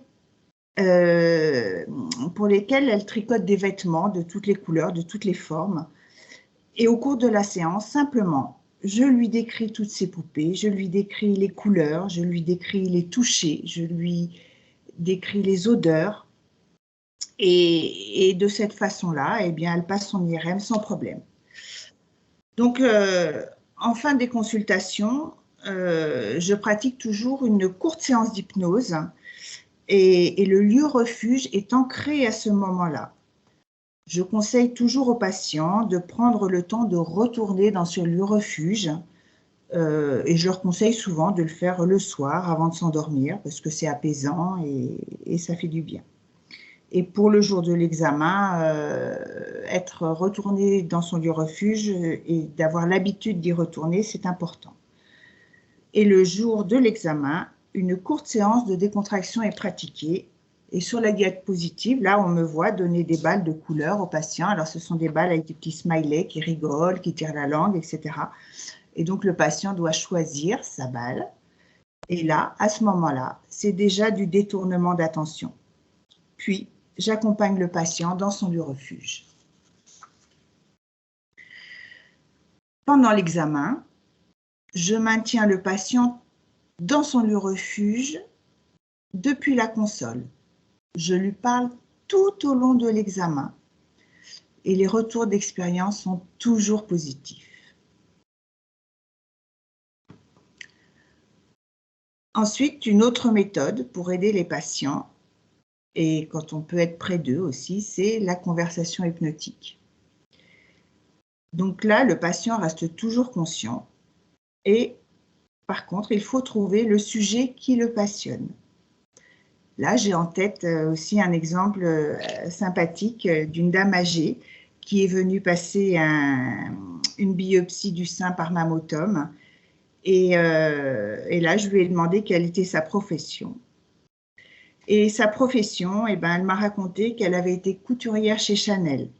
pour lesquelles elle tricote des vêtements de toutes les couleurs, de toutes les formes. Et au cours de la séance, simplement, je lui décris toutes ces poupées, je lui décris les couleurs, je lui décris les touchés, je lui décris les odeurs. Et de cette façon-là, eh bien, elle passe son IRM sans problème. Donc, en fin des consultations, je pratique toujours une courte séance d'hypnose et le lieu refuge est ancré à ce moment-là. Je conseille toujours aux patients de prendre le temps de retourner dans ce lieu refuge et je leur conseille souvent de le faire le soir avant de s'endormir parce que c'est apaisant et ça fait du bien. Et pour le jour de l'examen, être retourné dans son lieu refuge et d'avoir l'habitude d'y retourner, c'est important. Et le jour de l'examen, une courte séance de décontraction est pratiquée. Et sur la diapositive, là, on me voit donner des balles de couleur aux patients. Alors, ce sont des balles avec des petits smileys qui rigolent, qui tirent la langue, etc. Et donc, le patient doit choisir sa balle Et là, à ce moment-là, c'est déjà du détournement d'attention. Puis, j'accompagne le patient dans son lieu refuge. Pendant l'examen, je maintiens le patient dans son lieu refuge depuis la console. Je lui parle tout au long de l'examen et les retours d'expérience sont toujours positifs. Ensuite, une autre méthode pour aider les patients, et quand on peut être près d'eux aussi, c'est la conversation hypnotique. Donc là, le patient reste toujours conscient et par contre, il faut trouver le sujet qui le passionne. Là, j'ai en tête aussi un exemple sympathique d'une dame âgée qui est venue passer une biopsie du sein par mammotome. Et là, je lui ai demandé quelle était sa profession. Et sa profession, elle m'a raconté qu'elle avait été couturière chez Chanel.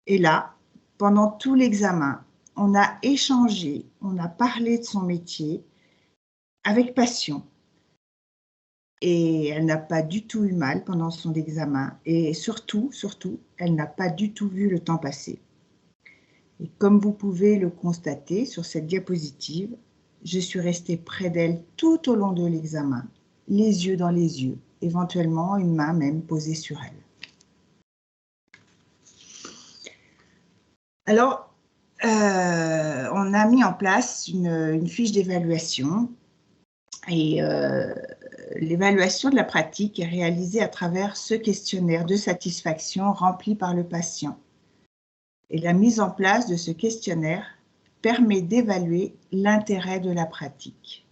Et là, pendant tout l'examen, on a échangé, on a parlé de son métier avec passion. Et elle n'a pas du tout eu mal pendant son examen. Et surtout, elle n'a pas du tout vu le temps passer. Et comme vous pouvez le constater sur cette diapositive, je suis restée près d'elle tout au long de l'examen, les yeux dans les yeux, éventuellement une main même posée sur elle. Alors, on a mis en place une fiche d'évaluation et l'évaluation de la pratique est réalisée à travers ce questionnaire de satisfaction rempli par le patient. Et la mise en place de ce questionnaire permet d'évaluer l'intérêt de la pratique.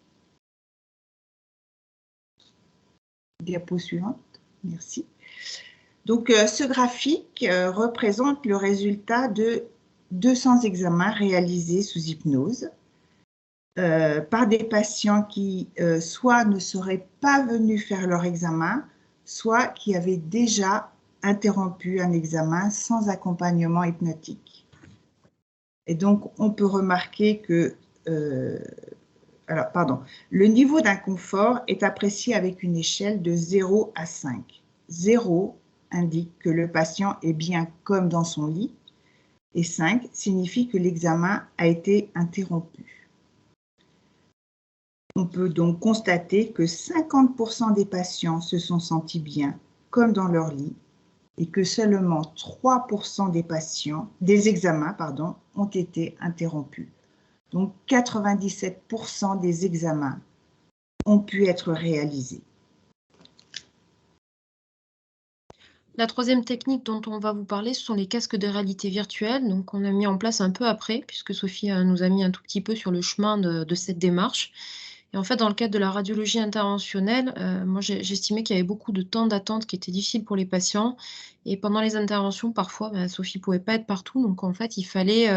Diapo suivante, merci. Donc, ce graphique représente le résultat de 200 examens réalisés sous hypnose par des patients qui soit ne seraient pas venus faire leur examen, soit qui avaient déjà interrompu un examen sans accompagnement hypnotique. Et donc, on peut remarquer que le niveau d'inconfort est apprécié avec une échelle de 0 à 5. 0 indique que le patient est bien comme dans son lit et 5 signifie que l'examen a été interrompu. On peut donc constater que 50% des patients se sont sentis bien comme dans leur lit et que seulement 3% des examens ont été interrompus. Donc 97% des examens ont pu être réalisés. La troisième technique dont on va vous parler, ce sont les casques de réalité virtuelle. Donc, on a mis en place un peu après, puisque Sophie nous a mis un tout petit peu sur le chemin de cette démarche. Et en fait, dans le cadre de la radiologie interventionnelle, moi, j'estimais qu'il y avait beaucoup de temps d'attente qui était difficile pour les patients. Et pendant les interventions, parfois, Sophie ne pouvait pas être partout. Donc, en fait, il fallait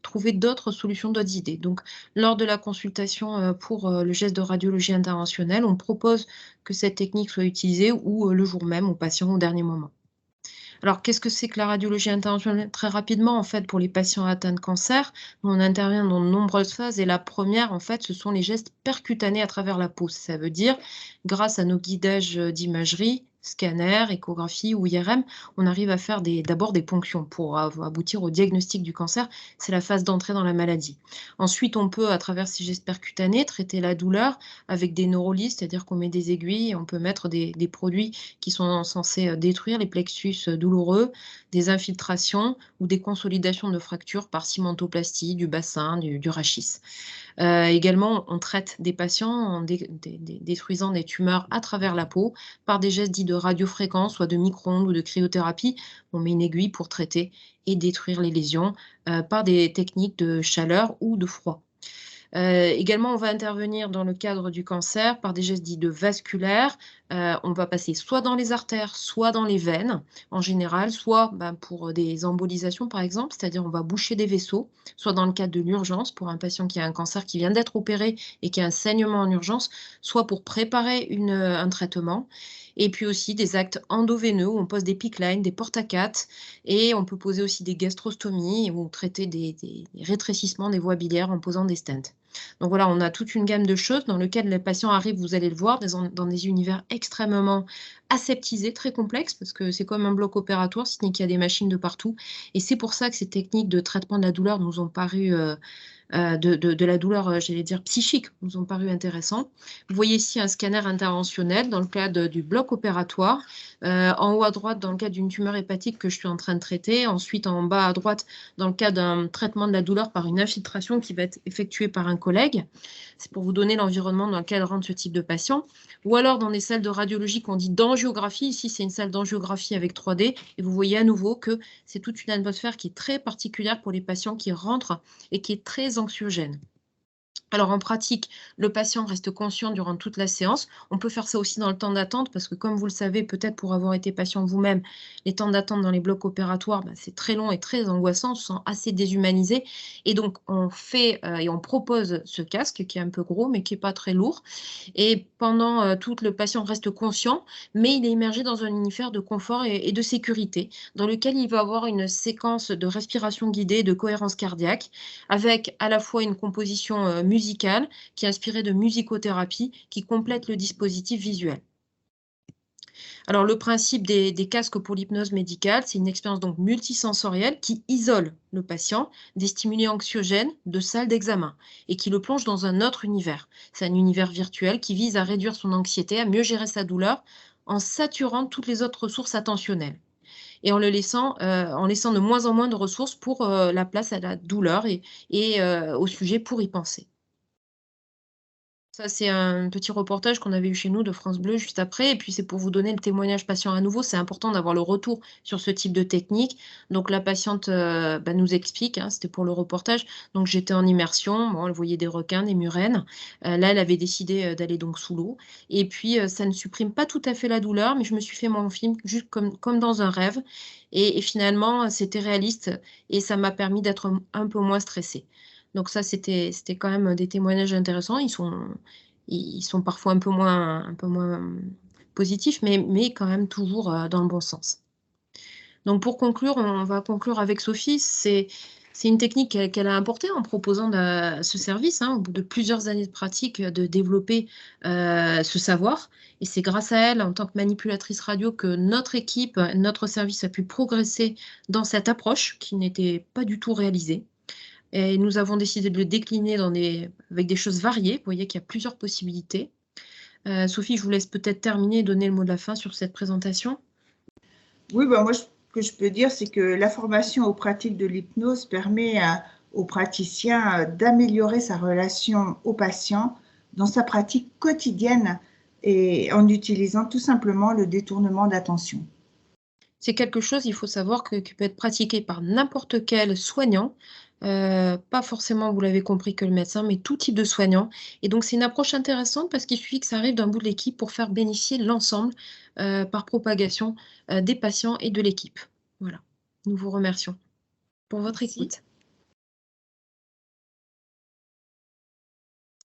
trouver d'autres solutions, d'autres idées. Donc, lors de la consultation pour le geste de radiologie interventionnelle, on propose que cette technique soit utilisée ou le jour même au patient au dernier moment. Alors, qu'est-ce que c'est que la radiologie interventionnelle? Très rapidement, en fait, pour les patients atteints de cancer, on intervient dans de nombreuses phases et la première, en fait, ce sont les gestes percutanés à travers la peau. Ça veut dire, grâce à nos guidages d'imagerie, scanner, échographie ou IRM, on arrive à faire d'abord des ponctions pour aboutir au diagnostic du cancer. C'est la phase d'entrée dans la maladie. Ensuite, on peut, à travers ces gestes percutanés, traiter la douleur avec des neurolys, c'est-à-dire qu'on met des aiguilles et on peut mettre des produits qui sont censés détruire les plexus douloureux, des infiltrations ou des consolidations de fractures par cimentoplastie du bassin, du rachis. Également, on traite des patients en détruisant des tumeurs à travers la peau par des gestes dits de radiofréquence, soit de micro-ondes ou de cryothérapie. On met une aiguille pour traiter et détruire les lésions par des techniques de chaleur ou de froid. Également, on va intervenir dans le cadre du cancer par des gestes dits de vasculaire. On va passer soit dans les artères, soit dans les veines, en général, soit pour des embolisations, par exemple, c'est-à-dire on va boucher des vaisseaux, soit dans le cadre de l'urgence, pour un patient qui a un cancer qui vient d'être opéré et qui a un saignement en urgence, soit pour préparer un traitement. Et puis aussi des actes endoveineux où on pose des PICC lines, des porte-à-4, et on peut poser aussi des gastrostomies ou traiter des rétrécissements des voies biliaires en posant des stents. Donc voilà, on a toute une gamme de choses dans lesquelles les patients arrivent, vous allez le voir, dans des univers extrêmement aseptisés, très complexes, parce que c'est comme un bloc opératoire, si ce n'est qu'il y a des machines de partout. Et c'est pour ça que ces techniques de traitement de la douleur nous ont paru de la douleur, j'allais dire psychique, nous ont paru intéressants. Vous voyez ici un scanner interventionnel dans le cadre du bloc opératoire. En haut à droite, dans le cadre d'une tumeur hépatique que je suis en train de traiter. Ensuite, en bas à droite, dans le cadre d'un traitement de la douleur par une infiltration qui va être effectuée par un collègue. C'est pour vous donner l'environnement dans lequel rentre ce type de patient. Ou alors dans des salles de radiologie qu'on dit d'angiographie. Ici, c'est une salle d'angiographie avec 3D. Et vous voyez à nouveau que c'est toute une atmosphère qui est très particulière pour les patients qui rentrent et qui est très anxiogène. Alors en pratique, le patient reste conscient durant toute la séance. On peut faire ça aussi dans le temps d'attente parce que comme vous le savez, peut-être pour avoir été patient vous-même, les temps d'attente dans les blocs opératoires, c'est très long et très angoissant, on se sent assez déshumanisé. Et donc on fait et on propose ce casque qui est un peu gros mais qui n'est pas très lourd. Et pendant tout, le patient reste conscient, mais il est immergé dans un univers de confort et de sécurité dans lequel il va avoir une séquence de respiration guidée, de cohérence cardiaque, avec à la fois une composition musicale qui est inspirée de musicothérapie qui complète le dispositif visuel. Alors, le principe des casques pour l'hypnose médicale, c'est une expérience donc multisensorielle qui isole le patient des stimuli anxiogènes de salle d'examen et qui le plonge dans un autre univers. C'est un univers virtuel qui vise à réduire son anxiété, à mieux gérer sa douleur en saturant toutes les autres ressources attentionnelles et en laissant de moins en moins de ressources pour la place à la douleur et au sujet pour y penser. Ça, c'est un petit reportage qu'on avait eu chez nous de France Bleu juste après. Et puis, c'est pour vous donner le témoignage patient à nouveau. C'est important d'avoir le retour sur ce type de technique. Donc, la patiente nous explique, c'était pour le reportage. Donc, j'étais en immersion. Bon, elle voyait des requins, des murènes. Là, elle avait décidé d'aller donc sous l'eau. Et puis, ça ne supprime pas tout à fait la douleur, mais je me suis fait mon film juste comme dans un rêve. Et finalement, c'était réaliste et ça m'a permis d'être un peu moins stressée. Donc ça, c'était quand même des témoignages intéressants. Ils sont parfois un peu moins positifs, mais quand même toujours dans le bon sens. Donc pour conclure, on va conclure avec Sophie. C'est une technique qu'elle a importée en proposant ce service, au bout de plusieurs années de pratique, de développer ce savoir. Et c'est grâce à elle, en tant que manipulatrice radio, que notre équipe, notre service a pu progresser dans cette approche qui n'était pas du tout réalisée. Et nous avons décidé de le décliner avec des choses variées. Vous voyez qu'il y a plusieurs possibilités. Sophie, je vous laisse peut-être terminer et donner le mot de la fin sur cette présentation. Oui, moi, ce que je peux dire, c'est que la formation aux pratiques de l'hypnose permet au praticien d'améliorer sa relation au patient dans sa pratique quotidienne et en utilisant tout simplement le détournement d'attention. C'est quelque chose, il faut savoir, qui peut être pratiqué par n'importe quel soignant, pas forcément, vous l'avez compris, que le médecin, mais tout type de soignant. Et donc, c'est une approche intéressante parce qu'il suffit que ça arrive d'un bout de l'équipe pour faire bénéficier l'ensemble par propagation des patients et de l'équipe. Voilà, nous vous remercions pour votre écoute.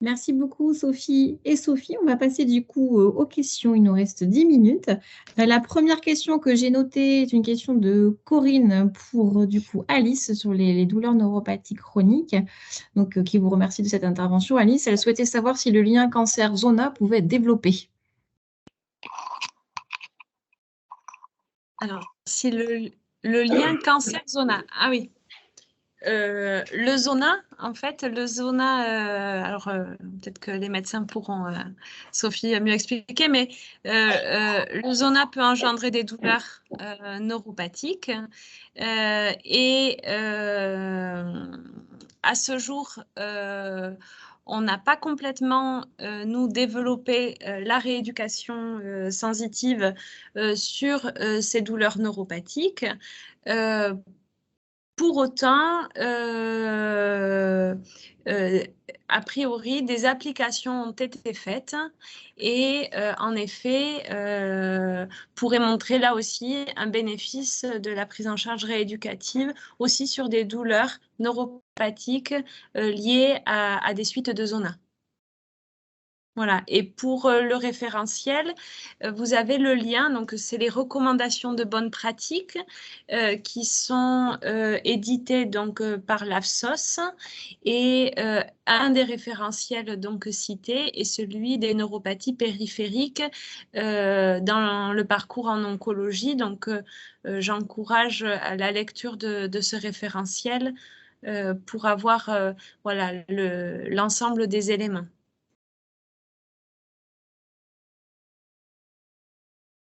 Merci beaucoup, Sophie. Et Sophie, on va passer du coup aux questions. Il nous reste 10 minutes. La première question que j'ai notée est une question de Corinne pour du coup Alice sur les douleurs neuropathiques chroniques. Donc, qui vous remercie de cette intervention. Alice, elle souhaitait savoir si le lien cancer-zona pouvait être développé. Alors, si le lien cancer-zona, ah oui. Le zona, en fait, alors peut-être que les médecins pourront, Sophie, mieux expliquer, mais le zona peut engendrer des douleurs neuropathiques et à ce jour, on n'a pas complètement, nous, développé la rééducation sensitive sur ces douleurs neuropathiques. Pour autant, a priori, des applications ont été faites et en effet, pourraient montrer là aussi un bénéfice de la prise en charge rééducative aussi sur des douleurs neuropathiques liées à des suites de zona. Voilà, et pour le référentiel, vous avez le lien, donc c'est les recommandations de bonnes pratiques qui sont éditées donc par l'AFSOS, et un des référentiels donc cités est celui des neuropathies périphériques dans le parcours en oncologie. Donc j'encourage à la lecture de ce référentiel pour avoir voilà, l'ensemble des éléments.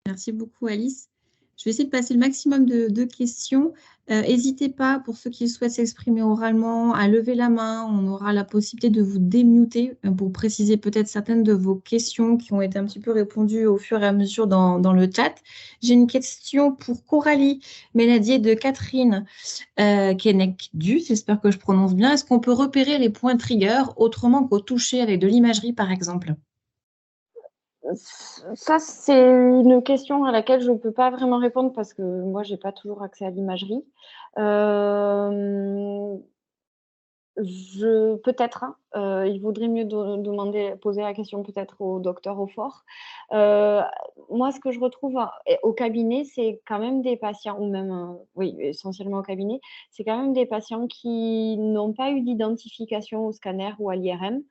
Merci beaucoup, Alice. Je vais essayer de passer le maximum de questions. N'hésitez pas, pour ceux qui souhaitent s'exprimer oralement, à lever la main. On aura la possibilité de vous démuter pour préciser peut-être certaines de vos questions qui ont été un petit peu répondues au fur et à mesure dans le chat. J'ai une question pour Coralie Méladier de Catherine Kennec-Du. J'espère que je prononce bien. Est-ce qu'on peut repérer les points trigger autrement qu'au toucher avec de l'imagerie, par exemple? Ça, c'est une question à laquelle je ne peux pas vraiment répondre parce que moi, je n'ai pas toujours accès à l'imagerie. Peut-être, il vaudrait mieux poser la question peut-être au docteur Aufort. Moi, ce que je retrouve au cabinet, c'est quand même des patients, ou même, oui, essentiellement au cabinet, c'est quand même des patients qui n'ont pas eu d'identification au scanner ou à l'IRM,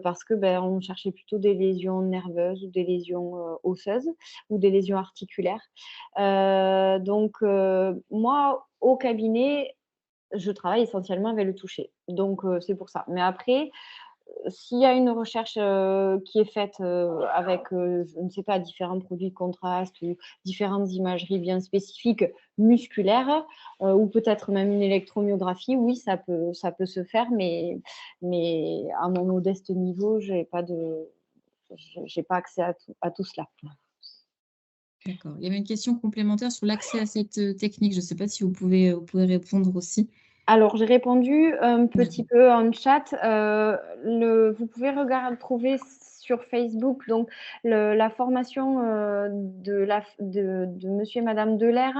parce que on cherchait plutôt des lésions nerveuses ou des lésions osseuses ou des lésions articulaires. Donc, moi, au cabinet, je travaille essentiellement avec le toucher. Donc, c'est pour ça. Mais après, s'il y a une recherche qui est faite avec, je ne sais pas, différents produits de contraste ou différentes imageries bien spécifiques musculaires, ou peut-être même une électromyographie, oui, ça peut se faire, mais à mon modeste niveau, j'ai pas accès à tout cela. D'accord. Il y avait une question complémentaire sur l'accès à cette technique. Je ne sais pas si vous pouvez répondre aussi. Alors, j'ai répondu un petit peu en chat. Vous pouvez trouver sur Facebook donc la formation de monsieur et madame Delair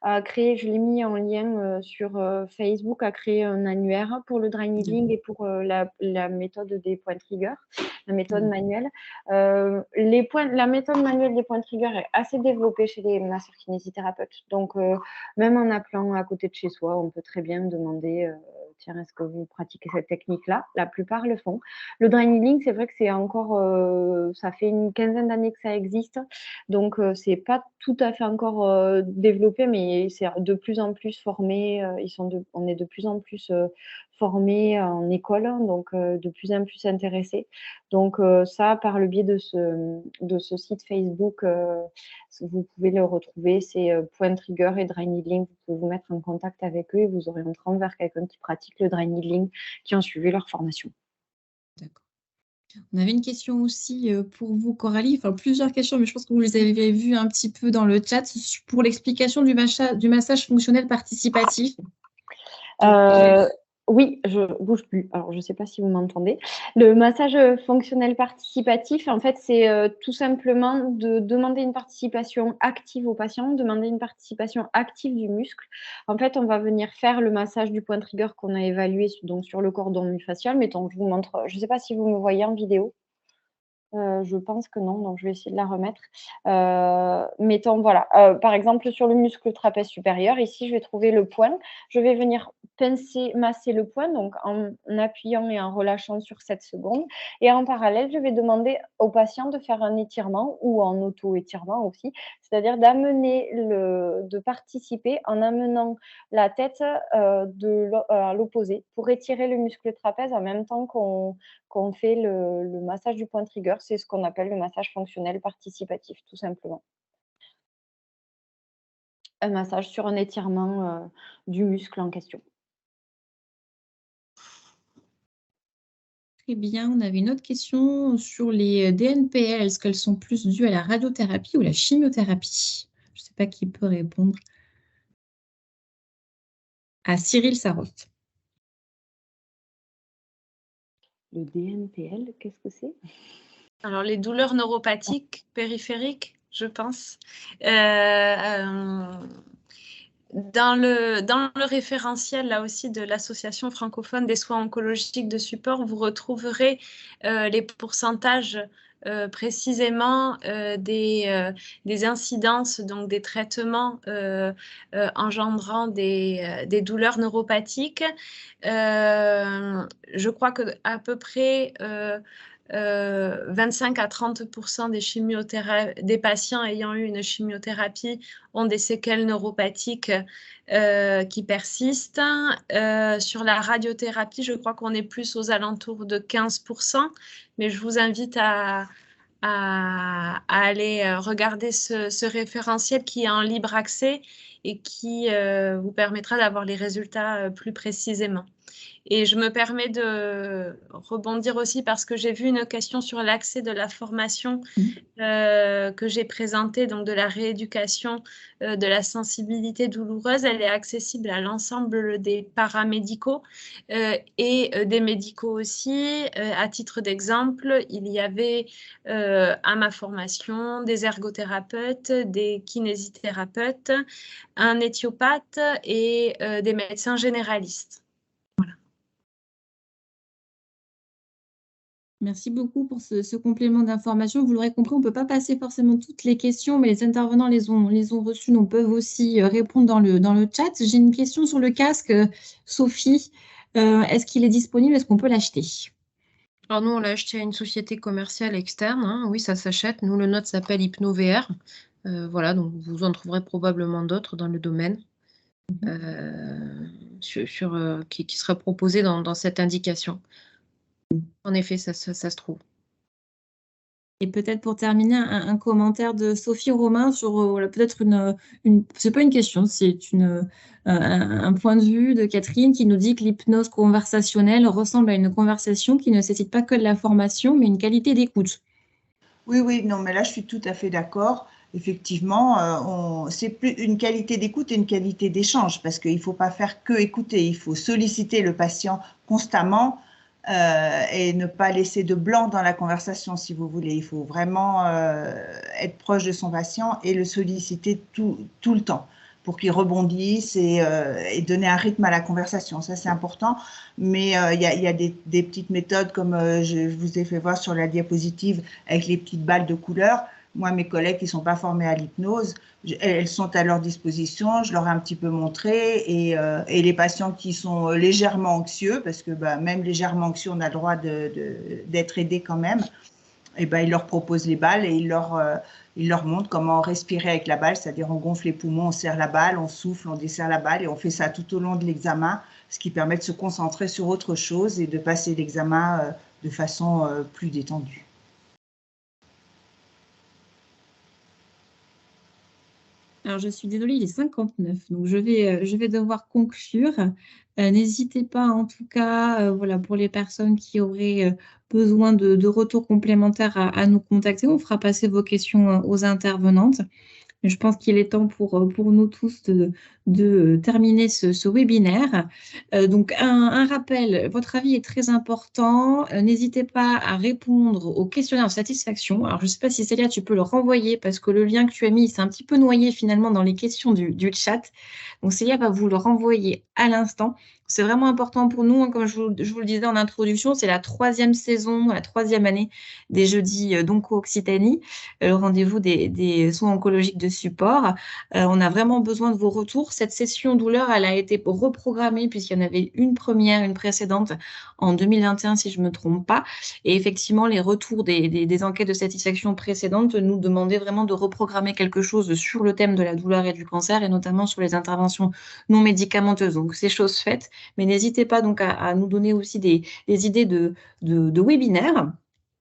a créé, je l'ai mis en lien sur Facebook, a créé un annuaire pour le dry needling et pour la méthode des points trigger, la méthode manuelle. La méthode manuelle des points trigger est assez développée chez les masseurs kinésithérapeutes. Donc, même en appelant à côté de chez soi, on peut très bien demander tiens, est-ce que vous pratiquez cette technique-là? La plupart le font. Le dry needling, c'est vrai que c'est encore, ça fait une quinzaine d'années que ça existe, donc c'est pas tout à fait encore développé, mais c'est de plus en plus formé. On est de plus en plus formés en école, donc de plus en plus intéressés. Donc ça, par le biais de ce site Facebook, vous pouvez le retrouver, c'est Point Trigger et Dry Needling. Vous pouvez vous mettre en contact avec eux et vous orienteront vers quelqu'un qui pratique le dry needling, qui ont suivi leur formation. D'accord. On avait une question aussi pour vous, Coralie, enfin plusieurs questions, mais je pense que vous les avez vues un petit peu dans le chat, pour l'explication du massage fonctionnel participatif. Oui, je bouge plus. Alors, je ne sais pas si vous m'entendez. Le massage fonctionnel participatif, en fait, c'est tout simplement de demander une participation active au patient, demander une participation active du muscle. En fait, on va venir faire le massage du point trigger qu'on a évalué donc, sur le cordon myofascial. Mettons, je vous montre, je ne sais pas si vous me voyez en vidéo. Je pense que non, donc je vais essayer de la remettre. Mettons, voilà, par exemple, sur le muscle trapèze supérieur, ici, je vais trouver le point. Je vais venir masser le point, donc en appuyant et en relâchant sur 7 secondes. Et en parallèle, je vais demander au patient de faire un étirement ou en auto-étirement aussi, c'est-à-dire de participer en amenant la tête à l'opposé pour étirer le muscle trapèze en même temps qu'on fait le massage du point trigger. C'est ce qu'on appelle le massage fonctionnel participatif, tout simplement. Un massage sur un étirement du muscle en question. Très bien. On avait une autre question sur les DNPL. Est-ce qu'elles sont plus dues à la radiothérapie ou la chimiothérapie? Je ne sais pas qui peut répondre. À Cyril Sarost. Le DNPL, qu'est-ce que c'est? Alors, les douleurs neuropathiques périphériques, je pense. Dans le référentiel, là aussi, de l'Association francophone des soins oncologiques de support, vous retrouverez les pourcentages précisément des incidences, donc des traitements engendrant des douleurs neuropathiques. Je crois qu'à peu près 25 à 30% des patients ayant eu une chimiothérapie ont des séquelles neuropathiques qui persistent. Sur la radiothérapie, je crois qu'on est plus aux alentours de 15%, mais je vous invite à aller regarder ce référentiel qui est en libre accès et qui vous permettra d'avoir les résultats plus précisément. Et je me permets de rebondir aussi parce que j'ai vu une question sur l'accès de la formation que j'ai présentée, donc de la rééducation de la sensibilité douloureuse. Elle est accessible à l'ensemble des paramédicaux et des médicaux aussi. À titre d'exemple, il y avait à ma formation des ergothérapeutes, des kinésithérapeutes, un éthiopathe et des médecins généralistes. Merci beaucoup pour ce complément d'information. Vous l'aurez compris, on ne peut pas passer forcément toutes les questions, mais les intervenants les ont reçues, donc peuvent aussi répondre dans le chat. J'ai une question sur le casque. Sophie, est-ce qu'il est disponible? Est-ce qu'on peut l'acheter? Alors nous, on l'a acheté à une société commerciale externe. Hein. Oui, ça s'achète. Nous, le nôtre s'appelle HypnoVR. Voilà, donc vous en trouverez probablement d'autres dans le domaine qui sera proposé dans cette indication. En effet, ça se trouve. Et peut-être pour terminer, un commentaire de Sophie Romain sur peut-être c'est pas une question, c'est un point de vue de Catherine qui nous dit que l'hypnose conversationnelle ressemble à une conversation qui ne nécessite pas que de la formation, mais une qualité d'écoute. Oui, non, mais là, je suis tout à fait d'accord. Effectivement, c'est plus une qualité d'écoute et une qualité d'échange, parce qu'il ne faut pas faire que écouter, il faut solliciter le patient constamment et ne pas laisser de blanc dans la conversation, si vous voulez. Il faut vraiment être proche de son patient et le solliciter tout le temps pour qu'il rebondisse et donner un rythme à la conversation. Ça, c'est important. Mais il y a des petites méthodes, comme je vous ai fait voir sur la diapositive, avec les petites balles de couleur. Moi, mes collègues qui ne sont pas formés à l'hypnose, elles sont à leur disposition, je leur ai un petit peu montré, et les patients qui sont légèrement anxieux, parce que même légèrement anxieux, on a le droit d'être aidé quand même, et ils leur proposent les balles et ils leur montrent comment respirer avec la balle, c'est-à-dire on gonfle les poumons, on serre la balle, on souffle, on desserre la balle, et on fait ça tout au long de l'examen, ce qui permet de se concentrer sur autre chose et de passer l'examen de façon plus détendue. Alors, je suis désolée, il est 59, donc je vais devoir conclure. N'hésitez pas, en tout cas, voilà, pour les personnes qui auraient besoin de retours complémentaires à nous contacter. On fera passer vos questions aux intervenantes. Je pense qu'il est temps pour nous tous de terminer ce webinaire. Donc, un rappel, votre avis est très important. N'hésitez pas à répondre au questionnaire de satisfaction. Alors, je ne sais pas si Célia, tu peux le renvoyer parce que le lien que tu as mis, c'est un petit peu noyé finalement dans les questions du chat. Donc, Célia va vous le renvoyer à l'instant. C'est vraiment important pour nous, hein, comme je vous le disais en introduction, c'est la 3e saison, la 3e année des jeudis d'Onco-Occitanie, le rendez-vous des soins oncologiques de support. On a vraiment besoin de vos retours. Cette session douleur, elle a été reprogrammée puisqu'il y en avait une précédente en 2021, si je ne me trompe pas. Et effectivement, les retours des enquêtes de satisfaction précédentes nous demandaient vraiment de reprogrammer quelque chose sur le thème de la douleur et du cancer, et notamment sur les interventions non médicamenteuses. Donc, c'est chose faite. Mais n'hésitez pas donc à nous donner aussi des idées de webinaires.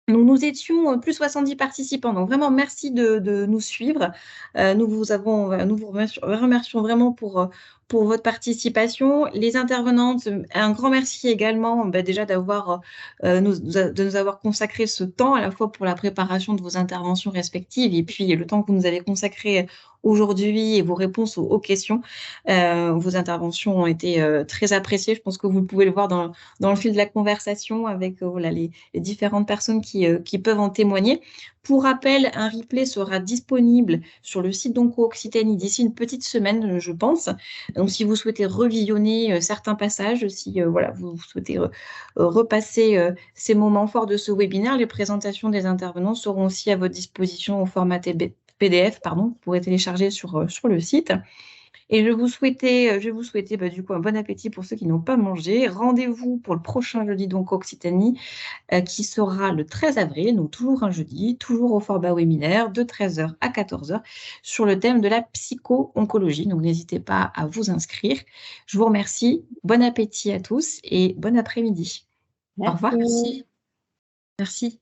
Donc, nous étions plus 70 participants. Donc, vraiment, merci de nous suivre. Nous vous remercions vraiment pour votre participation. Les intervenantes, un grand merci également déjà de nous avoir consacré ce temps, à la fois pour la préparation de vos interventions respectives et puis le temps que vous nous avez consacré aujourd'hui et vos réponses aux questions. Vos interventions ont été très appréciées. Je pense que vous pouvez le voir dans le fil de la conversation avec les différentes personnes qui peuvent en témoigner. Pour rappel, un replay sera disponible sur le site d'Onco-Occitanie d'ici une petite semaine, je pense. Donc, si vous souhaitez revisionner certains passages, si voilà, vous souhaitez repasser ces moments forts de ce webinaire, les présentations des intervenants seront aussi à votre disposition au format PDF, pardon, vous pourrez télécharger sur le site. Et je vais vous souhaiter du coup un bon appétit pour ceux qui n'ont pas mangé. Rendez-vous pour le prochain jeudi d'Onco-Occitanie qui sera le 13 avril, donc toujours un jeudi, toujours au format webinaire de 13h à 14h sur le thème de la psycho-oncologie. Donc n'hésitez pas à vous inscrire. Je vous remercie. Bon appétit à tous et bon après-midi. Au revoir. Merci. Merci.